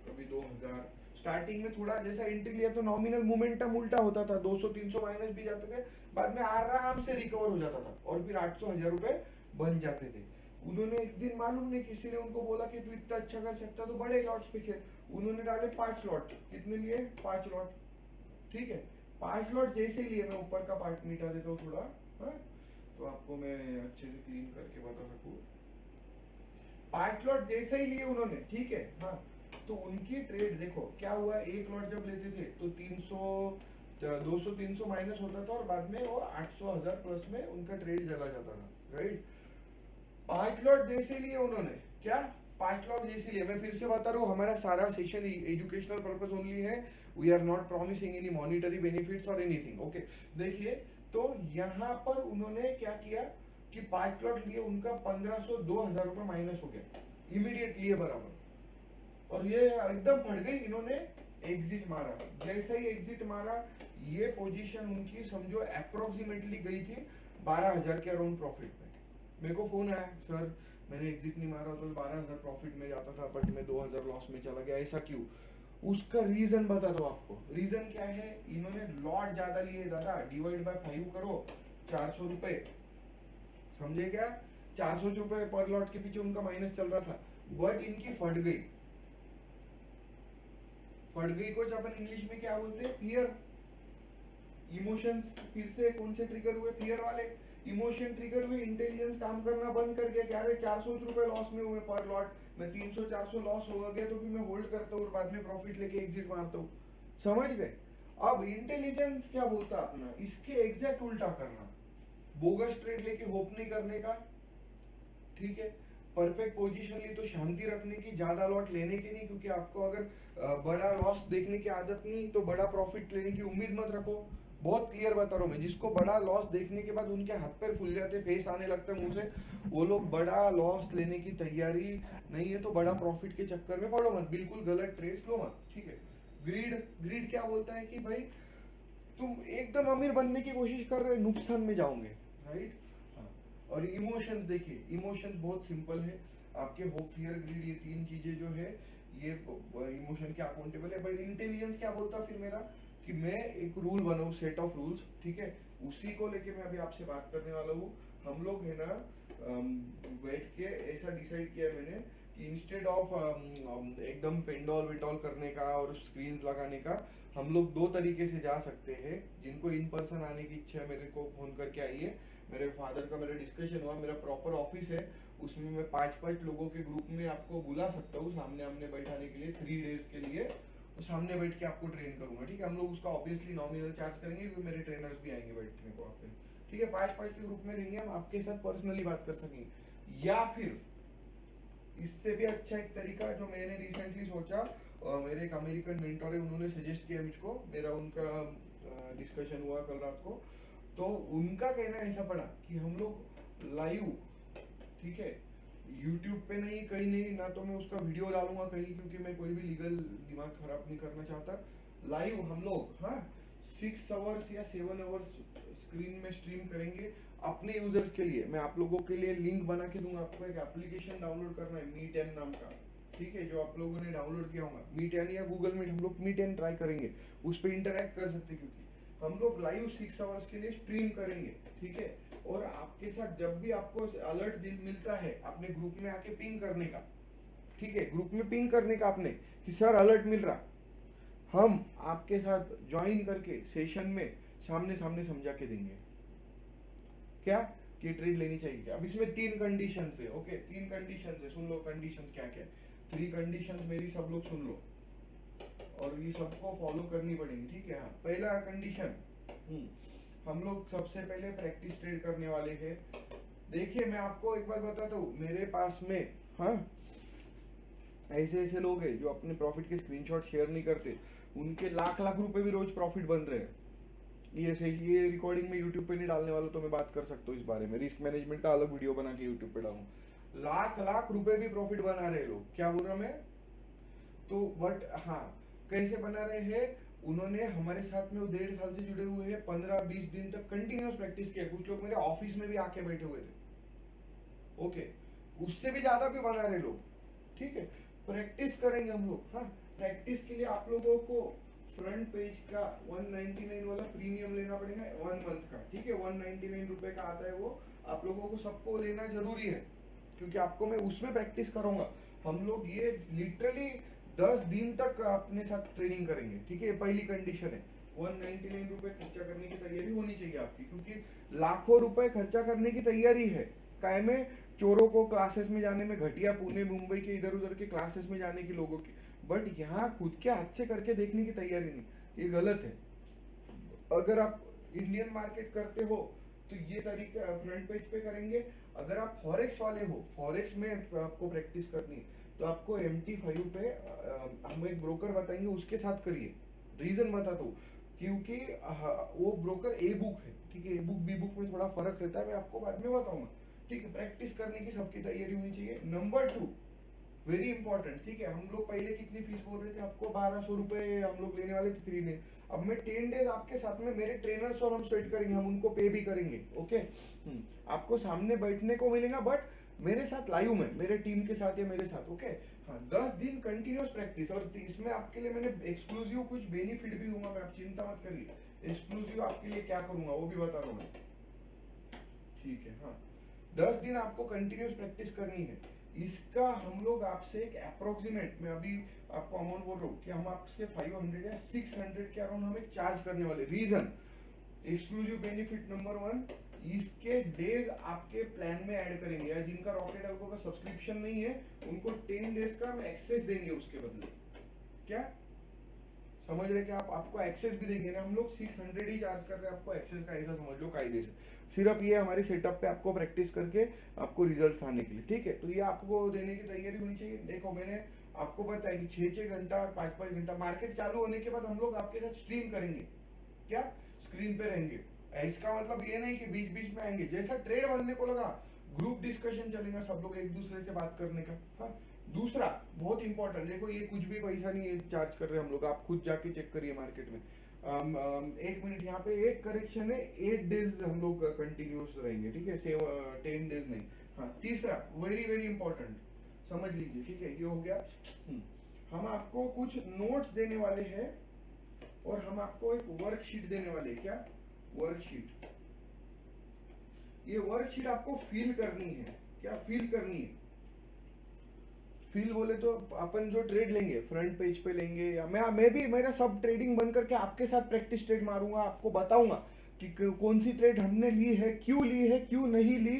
कभी 2000। स्टार्टिंग में थोड़ा जैसा एंट्री लिया तो नॉमिनल मोमेंटम उल्टा होता था, 200-300 माइनस भी जाते थे, बाद में आराम से रिकवर हो जाता था और फिर 800-1000 रुपए बन जाते थे। उन्होंने एक दिन मालूम नहीं किसी ने उनको बोला कि तू इतना अच्छा कर सकता तो बड़े लॉट्स पे खेल। उन्होंने डाले 5 लॉट। कितने लिए? 5 लॉट। ठीक है, 5 लॉट जैसे लिए, मैं ऊपर का पार्ट मिटा देता हूँ थोड़ा, हाँ? तो आपको मैं अच्छे से क्लीन करके बता सकूँ। 5 लॉट जैसे ही लिए उन्होंने, ठीक है, हाँ, तो उनकी ट्रेड देखो क्या हुआ। एक लॉट जब लेते थे तो 200-300 माइनस होता था और बाद में वो 800-1000 प्लस में उनका ट्रेड चला जाता था, राइट। 5 लॉट जैसे लिए उन्होंने, क्या 5 लॉट जैसे लिए, मैं फिर से बता रहा हूँ, हमारा सारा सेशन एजुकेशनल पर्पस ओनली है। We are not promising any monetary benefits और एनीथिंग, ओके। देखिए, तो यहाँ पर उन्होंने क्या किया कि 5 लॉट लिए, उनका 1500-2000 रुपए माइनस हो गया इमीडिएटली बराबर, और ये एकदम फट गई। इन्होंने एग्जिट मारा, जैसे ही एग्जिट मारा, ये पोजीशन उनकी समझो अप्रोक्सीमेटली गई थी 12,000 के अराउंड प्रॉफिट में। मेरे को फोन आया, सर मैंने एग्जिट नहीं मारा तो 12,000 प्रॉफिट में जाता था, बट मैं 2,000 लॉस में चला गया, ऐसा क्यों? उसका रीजन बता दो आपको। रीजन क्या है? इन्होंने लॉट ज्यादा लिए दादा, डिवाइड बाय 5 करो, 400 रुपए, समझे क्या? 400 रुपए पर लॉट के पीछे उनका माइनस चल रहा था, बट इनकी फट गई। फट गई कुछ अपन इंग्लिश में क्या बोलते हैं? फियर। इमोशंस फिर से कौन से ट्रिगर हुए? फियर वाले इमोशन ट्रिगर हुए, इंटेलिजेंस काम करना बंद कर गया। क्या 400 रुपए लॉस में हुए पर लॉट, मैं 300-400 लॉस हो गया तो भी मैं होल्ड करता हूँ और बाद में प्रॉफिट लेके एग्जिट मारता हूँ। समझ गए? अब इंटेलिजेंस क्या बोलता अपना, इसके एग्जैक्ट उल्टा करना, बोगस ट्रेड लेके होप नहीं करने का, ठीक है। परफेक्ट पोजीशन ली तो शांति रखने की, ज्यादा लॉट लेने की नहीं, क्योंकि आपको अगर बड़ा लॉस देखने की आदत नहीं तो बड़ा प्रॉफिट लेने की उम्मीद मत रखो। बहुत क्लियर बता रहा हूँ मैं, जिसको बड़ा लॉस देखने के बाद उनके हाथ पैर फूल जाते, फेस आने लगता है मुंह से, वो लोग बड़ा लॉस लेने की तैयारी नहीं है, तो बड़ा प्रॉफिट के चक्कर में पड़ो मत, बिल्कुल गलत ट्रेड्स लो मत, ठीक है। ग्रीड क्या बोलता है कि भाई तुम एकदम अमीर बनने की कोशिश कर रहे हो, नुकसान में जाओगे, राइट। और इमोशंस देखिए, इमोशंस बहुत सिंपल है आपके, होप फियर ग्रीड, ये 3 चीजें जो है ये इमोशन के अकाउंटेबल है। बट इंटेलिजेंस क्या बोलता फिर मेरा, कि मैं एक रूल बनाऊं, सेट ऑफ रूल्स, ठीक है, उसी को लेके मैं अभी आपसे बात करने वाला हूँ। हम लोग है ना बैठ के ऐसा डिसाइड किया मैंने कि इंस्टेड ऑफ एकदम पेंडॉल विटॉल करने का और स्क्रीन लगाने का, हम लोग 2 तरीके से जा सकते हैं। जिनको इन पर्सन आने की इच्छा है मेरे को फोन करके आइए। मेरे फादर का मेरा डिस्कशन हुआ, मेरा प्रॉपर ऑफिस है, उसमें मैं 5-5 लोगों के ग्रुप में आपको बुला सकता हूँ सामने आमने बैठाने के लिए 3 डेज के लिए, तो सामने बैठ के आपको ट्रेन करूंगा, ठीक है। हम लोग उसका ऑब्वियसली नॉमिनल चार्ज करेंगे, क्योंकि मेरे ट्रेनर्स भी आएंगे बैठने को आपके, ठीक है। 5-5 के ग्रुप में रहेंगे, हम आपके साथ पर्सनली बात कर सकेंगे। या फिर इससे भी अच्छा एक तरीका जो मैंने रिसेंटली सोचा, मेरे एक अमेरिकन मेंटर है, उन्होंने सजेस्ट किया मुझको, मेरा उनका डिस्कशन हुआ कल रात को, तो उनका कहना ऐसा पड़ा कि हम लोग लाइव, ठीक है, यूट्यूब पे नहीं, कहीं नहीं, ना तो मैं उसका वीडियो डालूंगा कहीं, क्योंकि मैं कोई भी लीगल दिमाग खराब नहीं करना चाहता। लाइव हम लोग, हाँ, 6 आवर्स या 7 आवर्स स्क्रीन में स्ट्रीम करेंगे अपने यूजर्स के लिए। मैं आप लोगों के लिए लिंक बना के दूंगा, आपको एक एप्लीकेशन डाउनलोड करना है, मीट एन नाम का, ठीक है, जो आप लोगों ने डाउनलोड किया होगा, मीट एन या गूगल मीट, हम लोग मीट एन ट्राई करेंगे, उस पर इंटरेक्ट कर सकते, क्योंकि हम लोग लाइव 6 आवर्स के लिए स्ट्रीम करेंगे, ठीक है। और आपके साथ जब भी आपको अलर्ट मिलता है अपने ग्रुप में आके पिंग करने का, ठीक है, ग्रुप में पिंग करने का आपने कि सर अलर्ट मिल रहा, हम आपके साथ ज्वाइन करके सेशन में सामने सामने समझा के देंगे क्या कि ट्रेड लेनी चाहिए क्या। अब इसमें 3 कंडीशन है, ओके, 3 कंडीशन है, सुन लो कंडीशन क्या क्या, 3 कंडीशन मेरी सब लोग सुन लो और ये सबको फॉलो करनी पड़ेगी, ठीक है। हाँ, पहला कंडीशन, हम लोग सबसे पहले प्रैक्टिस ट्रेड करने वाले हैं। देखिए मैं आपको एक बात बताता हूँ, मेरे पास में हाँ ऐसे ऐसे लोग हैं जो अपने प्रॉफिट के स्क्रीनशॉट शेयर नहीं करते, उनके लाख लाख रुपए भी रोज प्रॉफिट बन रहे हैं। ये रिकॉर्डिंग में यूट्यूब पे नहीं डालने वाला, तो मैं बात कर सकता हूँ इस बारे में, रिस्क मैनेजमेंट का अलग वीडियो बना के यूट्यूब पे डालूं। लाख लाख रुपए भी प्रॉफिट बना रहे लोग, क्या बोल रहा मैं तो, बट हाँ कैसे बना रहे हैं, उन्होंने हमारे साथ में वो 1.5 साल से जुड़े हुए हैं, 15-20 दिन तक कंटिन्यूस प्रैक्टिस किया। कुछ लोग मेरे ऑफिस में भी आके बैठे हुए थे, ओके, उससे भी ज्यादा भी बना रहे लोग, ठीक है। प्रैक्टिस करेंगे हम लोग। हाँ, प्रैक्टिस के लिए आप लोगों को फ्रंट पेज का 199 वाला प्रीमियम लेना पड़ेगा 1 मंथ का, ठीक है, 199 रुपए का आता है वो, आप लोगों को सबको लेना जरूरी है, क्योंकि आपको मैं उसमें प्रैक्टिस करूंगा। हम लोग ये लिटरली 10 दिन तक अपने साथ ट्रेनिंग करेंगे, ठीक है। पहली कंडीशन है 199 रुपए खर्चा करने की तैयारी होनी चाहिए आपकी, क्योंकि लाखों रुपए खर्चा करने की तैयारी है काय में, चोरों को क्लासेस में जाने में, घटिया पुणे मुंबई के इधर उधर के क्लासेस में जाने की लोगों की, बट यहाँ खुद के हाथ से करके देखने की तैयारी नहीं, ये गलत है। अगर आप इंडियन मार्केट करते हो तो ये तरीका फ्रंट पेज पे करेंगे। अगर आप फॉरेक्स वाले हो, फॉरेक्स में आपको प्रैक्टिस करनी है, तो आपको MT5 पे हम एक ब्रोकर बताएंगे, उसके साथ करिए। रीजन बताता हूँ, क्योंकि वो ब्रोकर ए बुक है, ठीक है, ए बुक बी बुक में थोड़ा फर्क रहता है, मैं आपको बाद में बताऊंगा, ठीक है। प्रैक्टिस करने की सबकी तैयारी होनी चाहिए। नंबर 2 वेरी इंपॉर्टेंट, ठीक है। हम लोग पहले कितनी फीस बोल रहे थे आपको, 1200 रुपए हम लोग लेने वाले थे 3 दिन। अब मैं 10 डेज आपके साथ में मेरे ट्रेनर्स और हम सेट करेंगे, हम उनको पे भी करेंगे, ओके। आपको सामने बैठने को मिलेगा, बट मेरे साथ लाइव में, मेरे टीम के साथ या मेरे साथ, ओके। हाँ, 10 दिन कंटिन्यूस प्रैक्टिस, और इसमें आपके लिए मैंने एक्सक्लूसिव कुछ बेनिफिट भी दूंगा, मैं आप चिंता मत करिए। एक्सक्लूसिव आपके लिए क्या करूंगा वो भी बता दूंगा, ठीक है। हाँ, 10 दिन आपको कंटिन्यूस प्रैक्टिस करनी है। इसका हम लोग आपसे एक अप्रोक्सीमेट, मैं अभी आपको अमाउंट बोल रहा हूँ कि हम आपसे 500 या 600 के अराउंड हम एक चार्ज करने वाले। रीजन, एक्सक्लूसिव बेनिफिट नंबर 1, इसके डेज आपके प्लान में ऐड करेंगे, या जिनका रॉकेट अल्गो का सब्सक्रिप्शन नहीं है उनको 10 डेज का हम एक्सेस देंगे उसके बदले। क्या समझ रहे कि आप, आपको एक्सेस भी देंगे ना, हम लोग 600 ही चार्ज कर रहे हैं आपको एक्सेस का, ऐसा समझ लो कायदे से। सिर्फ ये हमारी सेटअप पे आपको प्रैक्टिस करके आपको रिजल्ट आने के लिए, ठीक है। तो ये आपको देने की तैयारी होनी चाहिए। देखो मैंने आपको बताया कि 6-6 घंटा 5-5 घंटा मार्केट चालू होने के बाद हम लोग आपके साथ स्ट्रीम करेंगे, क्या स्क्रीन पे रहेंगे। इसका मतलब ये नहीं कि बीच बीच में आएंगे, जैसा ट्रेड बनने को लगा ग्रुप डिस्कशन चलेगा, सब लोग एक दूसरे से बात करने का। हाँ, दूसरा बहुत इंपॉर्टेंट, देखो ये कुछ भी पैसा नहीं चार्ज कर रहे हम लोग, आप खुद जाके चेक करिए मार्केट में। 1 मिनट, यहाँ पे एक करेक्शन है, 8 डेज हम लोग कंटिन्यूस रहेंगे, ठीक है, 10 डेज नहीं। हाँ, तीसरा वेरी वेरी इंपॉर्टेंट समझ लीजिए, ठीक है, ये हो गया। हम आपको कुछ नोट्स देने वाले हैं और हम आपको एक वर्कशीट देने वाले हैं। क्या वर्कशीट, ये वर्कशीट आपको फील करनी है। क्या फील करनी है, फील बोले तो अपन जो ट्रेड लेंगे फ्रंट पेज पे लेंगे, या मैं भी मेरा सब ट्रेडिंग बंद करके आपके साथ प्रैक्टिस ट्रेड मारूंगा, आपको बताऊंगा कि कौन सी ट्रेड हमने ली है, क्यों नहीं ली,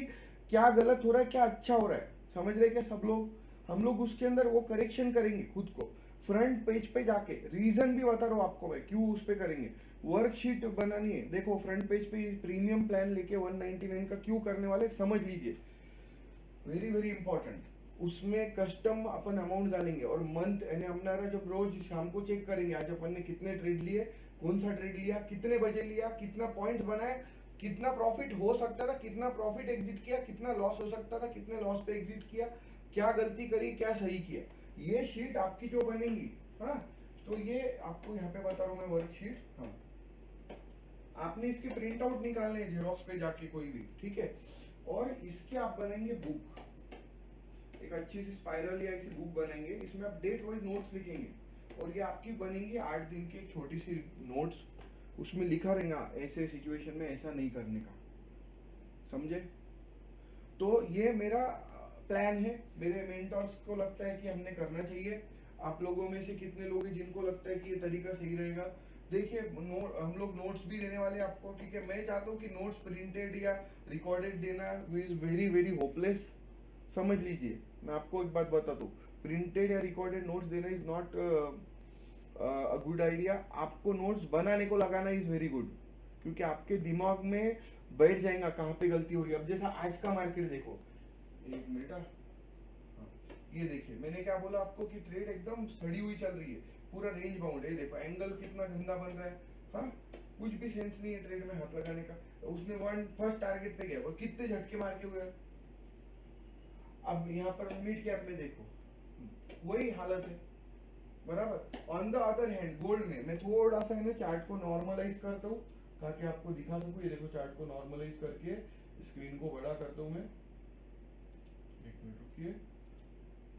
क्या गलत हो रहा है, क्या अच्छा हो रहा है, समझ रहे क्या सब लोग। हम लोग उसके अंदर वो करेक्शन करेंगे खुद को, फ्रंट पेज पे जाके रीजन भी बता रहा हूँ आपको मैं क्यों उस पे करेंगे। वर्कशीट बनानी है, देखो फ्रंट पेज पे प्रीमियम प्लान लेके 199 का क्यों करने वाले समझ लीजिए, वेरी वेरी इंपॉर्टेंट। उसमें कस्टम अपन अमाउंट डालेंगे और मंथ यानी हमारा जब रोज शाम को चेक करेंगे आज अपन ने कितने ट्रेड लिए, कौन सा ट्रेड लिया, कितने बजे लिया, कितना पॉइंट बनाए, कितना प्रॉफिट हो सकता था, कितना प्रॉफिट एग्जिट किया, कितना लॉस हो सकता था, कितने लॉस पे एग्जिट किया, क्या गलती करी, क्या सही किया, ये शीट आपकी जो बनेगी। हाँ, तो ये आपको यहाँ पे बता रहा हूँ मैं वर्कशीट। हाँ, आपने इसकी प्रिंट आउट निकालने जेरोक्स पे जाके कोई भी, ठीक है, और इसके आप बनाएंगे बुक, एक अच्छी सी स्पाइरल या ऐसी बुक बनाएंगे, इसमें आप डेट वाइज नोट्स लिखेंगे और ये आपकी बनेंगी 8 दिन की एक छोटी सी नोट्स, उसमें लिखा रहेगा ऐसे सिचुएशन में ऐसा नहीं करने का, समझे? तो ये मेरा प्लान है। मेरे मेंटर्स को लगता है कि हमने करना चाहिए। आप लोगों में से कितने लोग हैं जिनको लगता है कि ये तरीका सही रहेगा? देखिए, हम लोग नोट्स भी देने वाले हैं आपको, ठीक है? मैं चाहता हूँ कि नोट्स प्रिंटेड या रिकॉर्डेड देना इज वेरी वेरी होपलेस। समझ लीजिए, मैं आपको एक बात बताता हूँ, प्रिंटेड या रिकॉर्डेड नोट्स देना is not a good idea. आपको नोट्स बनाने को लगाना इज वेरी गुड, क्योंकि आपके दिमाग में बैठ जाएगा कहाँ पे गलती हो रही है। अब जैसा आज का मार्केट देखो, एक मिनट, हाँ, ये देखिए, मैंने क्या बोला आपको कि ट्रेड एकदम सड़ी हुई चल रही है, पूरा रेंज बाउंड है। देखो एंगल कितना गंदा बन रहा है, हाँ, कुछ भी सेंस नहीं है ट्रेड में हाथ लगाने का। उसने वन फर्स्ट टारगेट पे गया, वो कितने झटके मार के हुए। अब यहाँ पर मिड कैप में देखो, वही हालत है, बराबर। On the other hand gold में मैं थोड़ा सा है ना चार्ट को नॉर्मलाइज करता हूँ ताकि आपको दिखा सकूं। ये देखो, चार्ट को नॉर्मलाइज करके स्क्रीन को बड़ा करता हूँ मैं। एक मिनट रुकिए,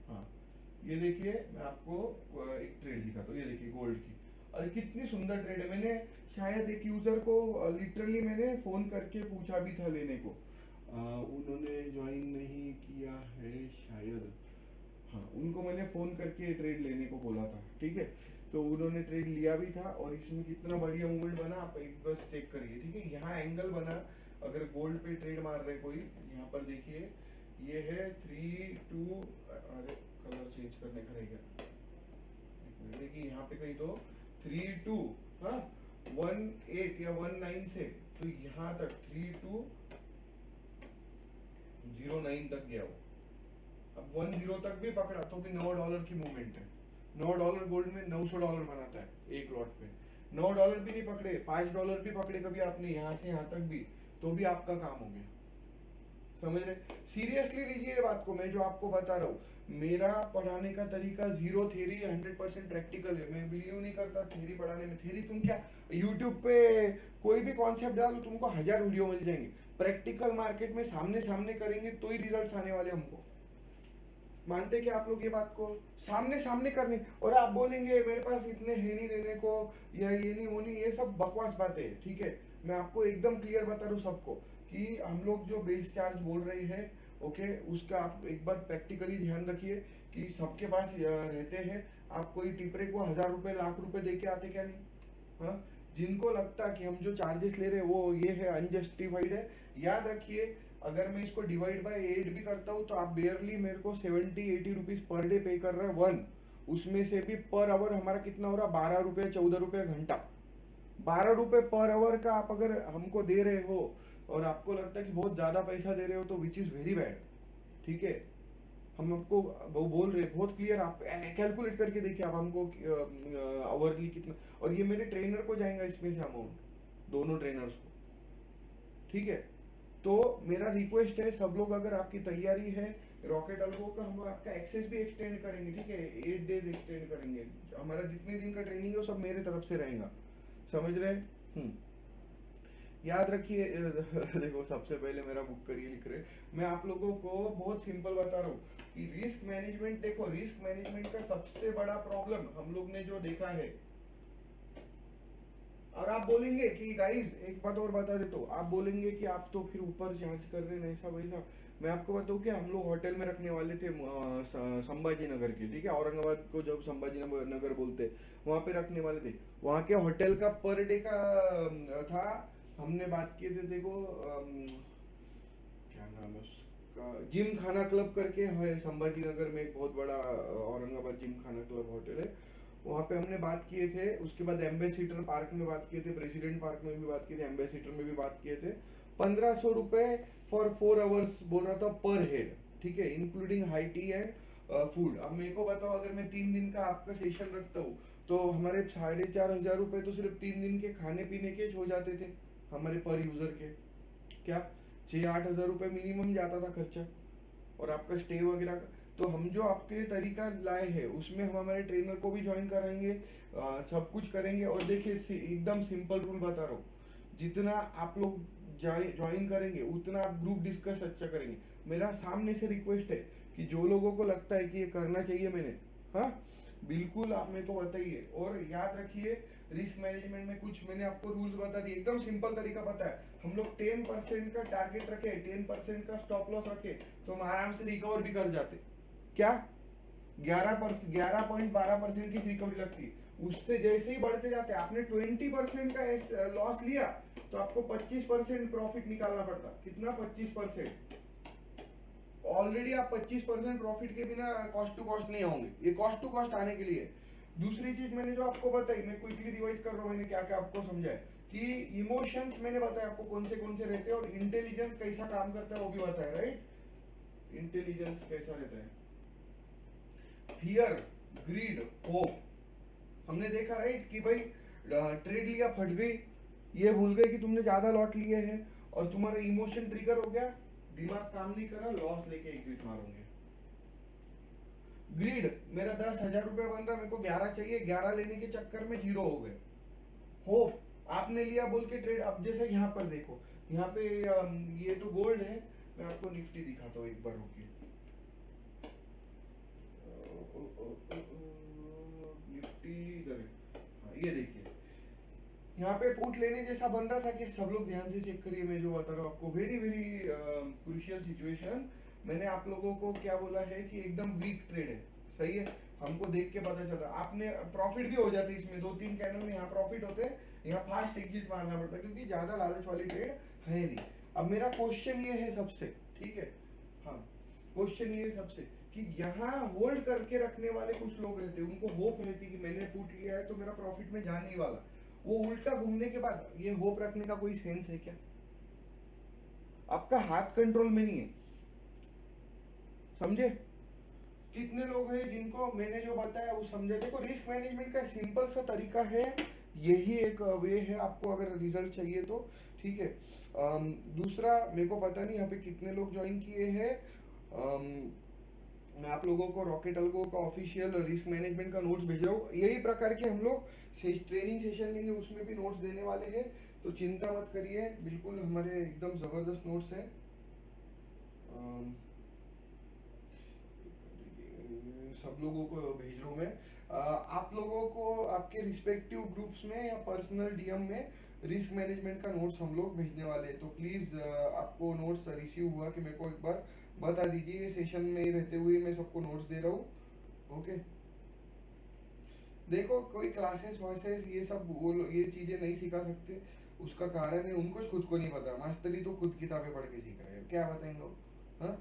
हाँ, ये देखिए, मैं आपको एक ट्रेड दिखाता हूँ। ये देखिए गोल्ड की, अरे कितनी सुंदर ट्रेड है। मैंने शायद एक यूजर को लिटरली मैंने फोन करके पूछा भी था लेने को, उन्होंने ज्वाइन नहीं किया है शायद, हाँ, उनको मैंने फोन करके ट्रेड लेने को बोला था, ठीक है? तो उन्होंने ट्रेड लिया भी था, और इसमें कितना बढ़िया मूवमेंट बना आप एक बस चेक करिए, ठीक है? यहाँ एंगल बना, अगर गोल्ड पे ट्रेड मार रहे कोई, यहाँ पर देखिए, ये है 3-2, अरे कलर चेंज करने का रह गया, देखिए यहाँ पे कहीं तो 3-2, हाँ, 1-8 या 1-9 से, तो यहाँ तक 3-2-0-9 तक गया वो। अब 1-0 तक भी पकड़ा तो भी $9 की मूवमेंट है। $9 गोल्ड में $900 बनाता है एक लॉट पे। $9 भी नहीं पकड़े, $5 भी पकड़े कभी आपने यहाँ से यहाँ तक भी, तो भी आपका काम हो गया। समझ रहे? सीरियसली लीजिए ये बात को, मैं जो आपको बता रहा हूँ, मेरा पढ़ाने का तरीका 0 थ्योरी 100% प्रैक्टिकल है। मैं बिलीव नहीं करता थ्योरी पढ़ाने में। थ्योरी तुम क्या, यूट्यूब पे कोई भी कॉन्सेप्ट डालो, तुमको 1000 वीडियो मिल जाएंगे। प्रैक्टिकल मार्केट में सामने सामने करेंगे तो ही रिजल्ट आने वाले हमको। मानते क्या आप लोग ये बात को? सामने सामने करने, और आप बोलेंगे मेरे पास इतने है नहीं देने को, या ये नहीं वो नहीं, ये सब बकवास बातें है, ठीक है? मैं आपको एकदम क्लियर बता रहा हूँ सबको कि हम लोग जो बेस चार्ज बोल रहे हैं, ओके, उसका आप एक बार प्रैक्टिकली ध्यान रखिए कि सबके पास रहते हैं। आप कोई टिपरे को 1000 रुपए लाख रुपए दे के आते क्या नहीं, हाँ? जिनको लगता कि हम जो चार्जेस ले रहे हैं वो ये है अनजस्टिफाइड है, याद रखिए, अगर मैं इसको डिवाइड बाय 8 भी करता हूँ तो आप बेयरली मेरे को 70-80 रुपीज पर डे पे कर रहे हैं, वन। उसमें से भी पर आवर हमारा कितना हो रहा है? 12 रुपये 14 रुपये घंटा। 12 रुपये पर आवर का आप अगर हमको दे रहे हो और आपको लगता है कि बहुत ज्यादा पैसा दे रहे हो, तो विच इज वेरी बैड, ठीक है? हम आपको वो बोल रहे हैं बहुत क्लियर, आप कैलकुलेट करके देखिए आप हमको आवरली कितना, और ये मेरे ट्रेनर को जाएगा इसमें से अमाउंट, दोनों ट्रेनर्स को, ठीक है? तो मेरा रिक्वेस्ट है सब लोग, अगर आपकी तैयारी है रॉकेट अल्गो का, हम आपका एक्सेस भी एक्सटेंड करेंगे, ठीक है? 8 डेज एक्सटेंड करेंगे। हमारा जितने दिन का ट्रेनिंग है वो सब मेरे तरफ से रहेगा, समझ रहे? याद रखिए, देखो सबसे पहले मेरा बुक करिए लिख रहे, मैं आप लोगों को बहुत सिंपल बता रहा हूँ कि रिस्क मैनेजमेंट, देखो रिस्क मैनेजमेंट का सबसे बड़ा प्रॉब्लम हम लोग ने जो देखा है, और आप बोलेंगे कि गाइस एक बात और बता देता हूँ, आप बोलेंगे कि आप तो फिर ऊपर चार्ज कर रहे हैं ऐसा वैसा। मैं आपको बताऊँ कि हम लोग होटल में रखने वाले थे संभाजी नगर के, ठीक है? औरंगाबाद को जब संभाजी नगर बोलते, वहां पे रखने वाले थे। वहां के होटल का पर डे का था, हमने बात किए थे, देखो क्या नाम है उसका, जिम खाना क्लब करके है संभाजी नगर में, एक बहुत बड़ा औरंगाबाद जिम खाना क्लब होटल है, वहाँ पे हमने बात किए थे। उसके बाद एम्बेसिडर पार्क में बात किए थे, प्रेसिडेंट पार्क में भी बात किए थे, एम्बेसिडर में भी बात किए थे। 1500 रुपए फॉर 4 आवर्स बोल रहा था पर हेड, ठीक है, including high tea and food. अब मेरे को बताओ, अगर मैं 3 दिन का आपका सेशन रखता हूँ तो हमारे 4500 रुपए तो सिर्फ 3 दिन के खाने पीने के हो जाते थे हमारे पर यूजर के। क्या 6-8 हजार रुपए मिनिमम जाता था खर्चा, और आपका स्टे वगैरह का। तो हम जो आपके लिए तरीका लाए हैं उसमें हम हमारे ट्रेनर को भी ज्वाइन कराएंगे, सब कुछ करेंगे। और देखिए एकदम सिंपल रूल बता रहा हूँ, जितना आप लोग ज्वाइन करेंगे उतना आप ग्रुप डिस्कस अच्छा करेंगे। मेरा सामने से रिक्वेस्ट है कि जो लोगों को लगता है कि ये करना चाहिए मैंने, हाँ, बिल्कुल आप मेरे को बताइए। और याद रखिए, रिस्क मैनेजमेंट में कुछ मैंने आपको रूल्स बता दिए, एकदम सिंपल तरीका पता है। हम लोग 10% का टारगेट रखे, 10% का स्टॉप लॉस रखे, तो हम आराम से रिकवर भी कर जाते। क्या 11.12% की रिकवरी लगती है। उससे जैसे ही बढ़ते जाते, आपने 20% का लॉस लिया तो आपको 25% प्रॉफिट निकालना पड़ता। कितना? 25%। ऑलरेडी आप 25% प्रॉफिट के बिना कॉस्ट टू कॉस्ट नहीं होंगे, ये कॉस्ट टू कॉस्ट आने के लिए। दूसरी चीज मैंने जो आपको बताई, मैं क्विकली रिवाइज कर रहा हूँ, मैंने क्या क्या आपको समझाया कि इमोशंस मैंने बताया आपको कौन से रहते हैं, और इंटेलिजेंस कैसा काम करता है वो भी बताया, राइट। इंटेलिजेंस कैसा रहता है, फियर, ग्रीड, होप, हमने देखा राइट कि भाई ट्रेड लिया, फट गई, ये भूल गए कि तुमने ज्यादा लॉट लिए हैं, और तुम्हारा इमोशन ट्रिगर हो गया, दिमाग काम नहीं करा, लॉस लेके एग्जिट मारोगे। ग्रीड, मेरा 10,000 रुपए बन रहा, मेरे को 11 चाहिए, 11 लेने के चक्कर में 0 हो गए। होप, आपने लिया बोल के ट्रेड, अब जैसे यहाँ पर देखो, यहाँ पे ये तो गोल्ड है, मैं आपको निफ्टी दिखाता हूँ एक बार होके। निफ्टी इधर है, हाँ ये देखिए, यहाँ पे पुट लेने जैसा बन रहा था कि सब लोग ध्यान से चेक करिए, मैं जो बता रहा हूँ आपको, वेरी वेरी क्रूशियल सिचुएशन। मैंने आप लोगों को क्या बोला है कि एकदम वीक ट्रेड है, सही है, हमको देख के पता चल रहा, आपने प्रॉफिट भी हो जाती है इसमें, 2-3 कैंडल में यहाँ प्रॉफिट होते हैं, यहाँ फास्ट एग्जिट मारना पड़ता है क्योंकि ज्यादा लालच वाली ट्रेड है नहीं। अब मेरा क्वेश्चन ये है सबसे, ठीक है, हाँ क्वेश्चन ये सबसे कि यहाँ होल्ड करके रखने वाले कुछ लोग रहते हैं, उनको होप रहती कि मैंने पुट लिया है तो मेरा प्रॉफिट में जाने ही वाला, वो उल्टा घूमने के बाद ये होप रखने का कोई सेंस है क्या? आपका हाथ कंट्रोल में नहीं है, समझे? कितने लोग हैं जिनको मैंने जो बताया वो समझे? देखो रिस्क मैनेजमेंट का सिंपल सा तरीका है, यही एक वे है आपको अगर रिजल्ट चाहिए तो, ठीक है। दूसरा मेरे को पता नहीं यहाँ पे कितने लोग ज्वाइन किए हैं, मैं आप लोगों को रॉकेट अल्गो का ऑफिशियल रिस्क मैनेजमेंट का नोट्स भेज रहा हूँ, यही प्रकार के हम लोग ट्रेनिंग सेशन लेंगे, उसमें भी नोट्स देने वाले हैं, तो चिंता मत करिए, बिल्कुल हमारे एकदम जबरदस्त नोट्स हैं। सब लोगों को भेज रहा हूँ मैं, आप लोगों को आपके रिस्पेक्टिव ग्रुप्स में या पर्सनल डीएम में रिस्क मैनेजमेंट का नोट्स हम लोग भेजने वाले हैं, तो प्लीज आपको नोट्स रिसीव हुआ कि मेरे को एक बार बता दीजिए, सेशन में रहते हुए मैं सबको नोट्स दे रहा हूँ, ओके। देखो कोई क्लासेस वासेस ये सब वो ये चीजें नहीं सिखा सकते, उसका कारण है उनको खुद को नहीं पता, मास्टरी तो खुद किताबें पढ़ के सीख रहे हैं, क्या बताएंगे वो, हाँ।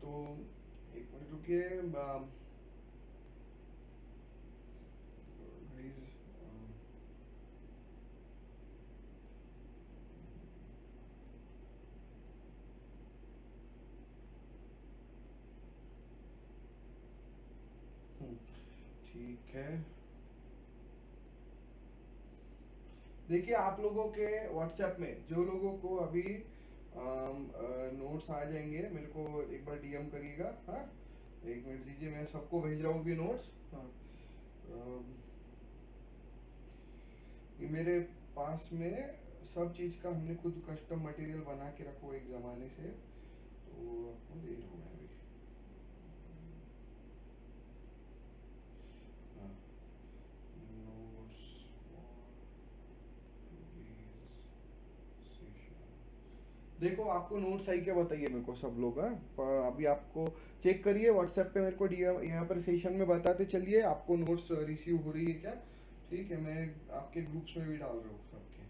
तो एक मिनट रुकिए, ठीक है। देखिए आप लोगों के व्हाट्सएप में जो लोगों को अभी नोट्स आ जाएंगे, मेरे को एक बार डीएम करिएगा, हाँ एक मिनट दीजिए, मैं सबको भेज रहा हूँ भी नोट्स, हाँ। ये मेरे पास में सब चीज़ का हमने खुद कस्टम मटेरियल बना के रखो एक ज़माने से, तो आपको दे रहा हूँ मैं अभी, हाँ नोट्स देखो आपको नोट्स आई क्या बताइए मेरे को सब लोग, हाँ अभी आपको चेक करिए व्हाट्सएप पे, मेरे को डीएम यहाँ पर सेशन में बताते चलिए आपको नोट्स रिसीव हो रही है क्या, ठीक है, मैं आपके ग्रुप्स में भी डाल रहा हूँ सबके।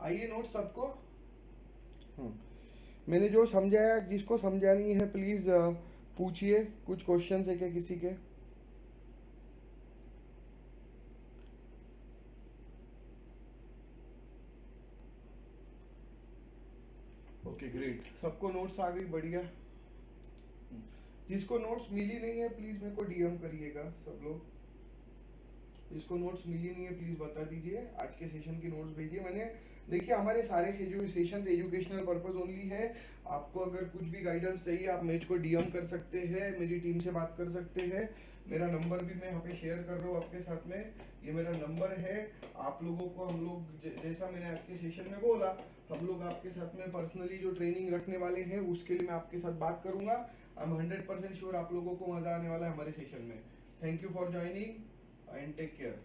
आइए नोट्स सबको, मैंने जो समझाया, जिसको समझानी है प्लीज पूछिए, कुछ क्वेश्चन है क्या किसी के? ओके ग्रेट, सबको नोट्स आ गई, बढ़िया। जिसको नोट्स मिली नहीं है प्लीज मेरे को डीएम करिएगा सब लोग, जिसको नोट्स मिली नहीं है प्लीज बता दीजिए, आज के सेशन की नोट्स भेजिए। मैंने देखिए हमारे सारे सेशन एजुकेशनल पर्पस ओनली है, आपको अगर कुछ भी गाइडेंस चाहिए आप मेज को डीएम कर सकते हैं, मेरी टीम से बात कर सकते हैं, मेरा नंबर भी मैं यहाँ पे शेयर कर रहा हूँ आपके साथ में, ये मेरा नंबर है। आप लोगों को हम लोग जैसा मैंने आज के सेशन में बोला, हम लोग आपके साथ में पर्सनली जो ट्रेनिंग रखने वाले हैं उसके लिए मैं आपके साथ बात करूंगा। आई एम 100% श्योर आप लोगों को मजा आने वाला है हमारे सेशन में। Thank you for joining and take care.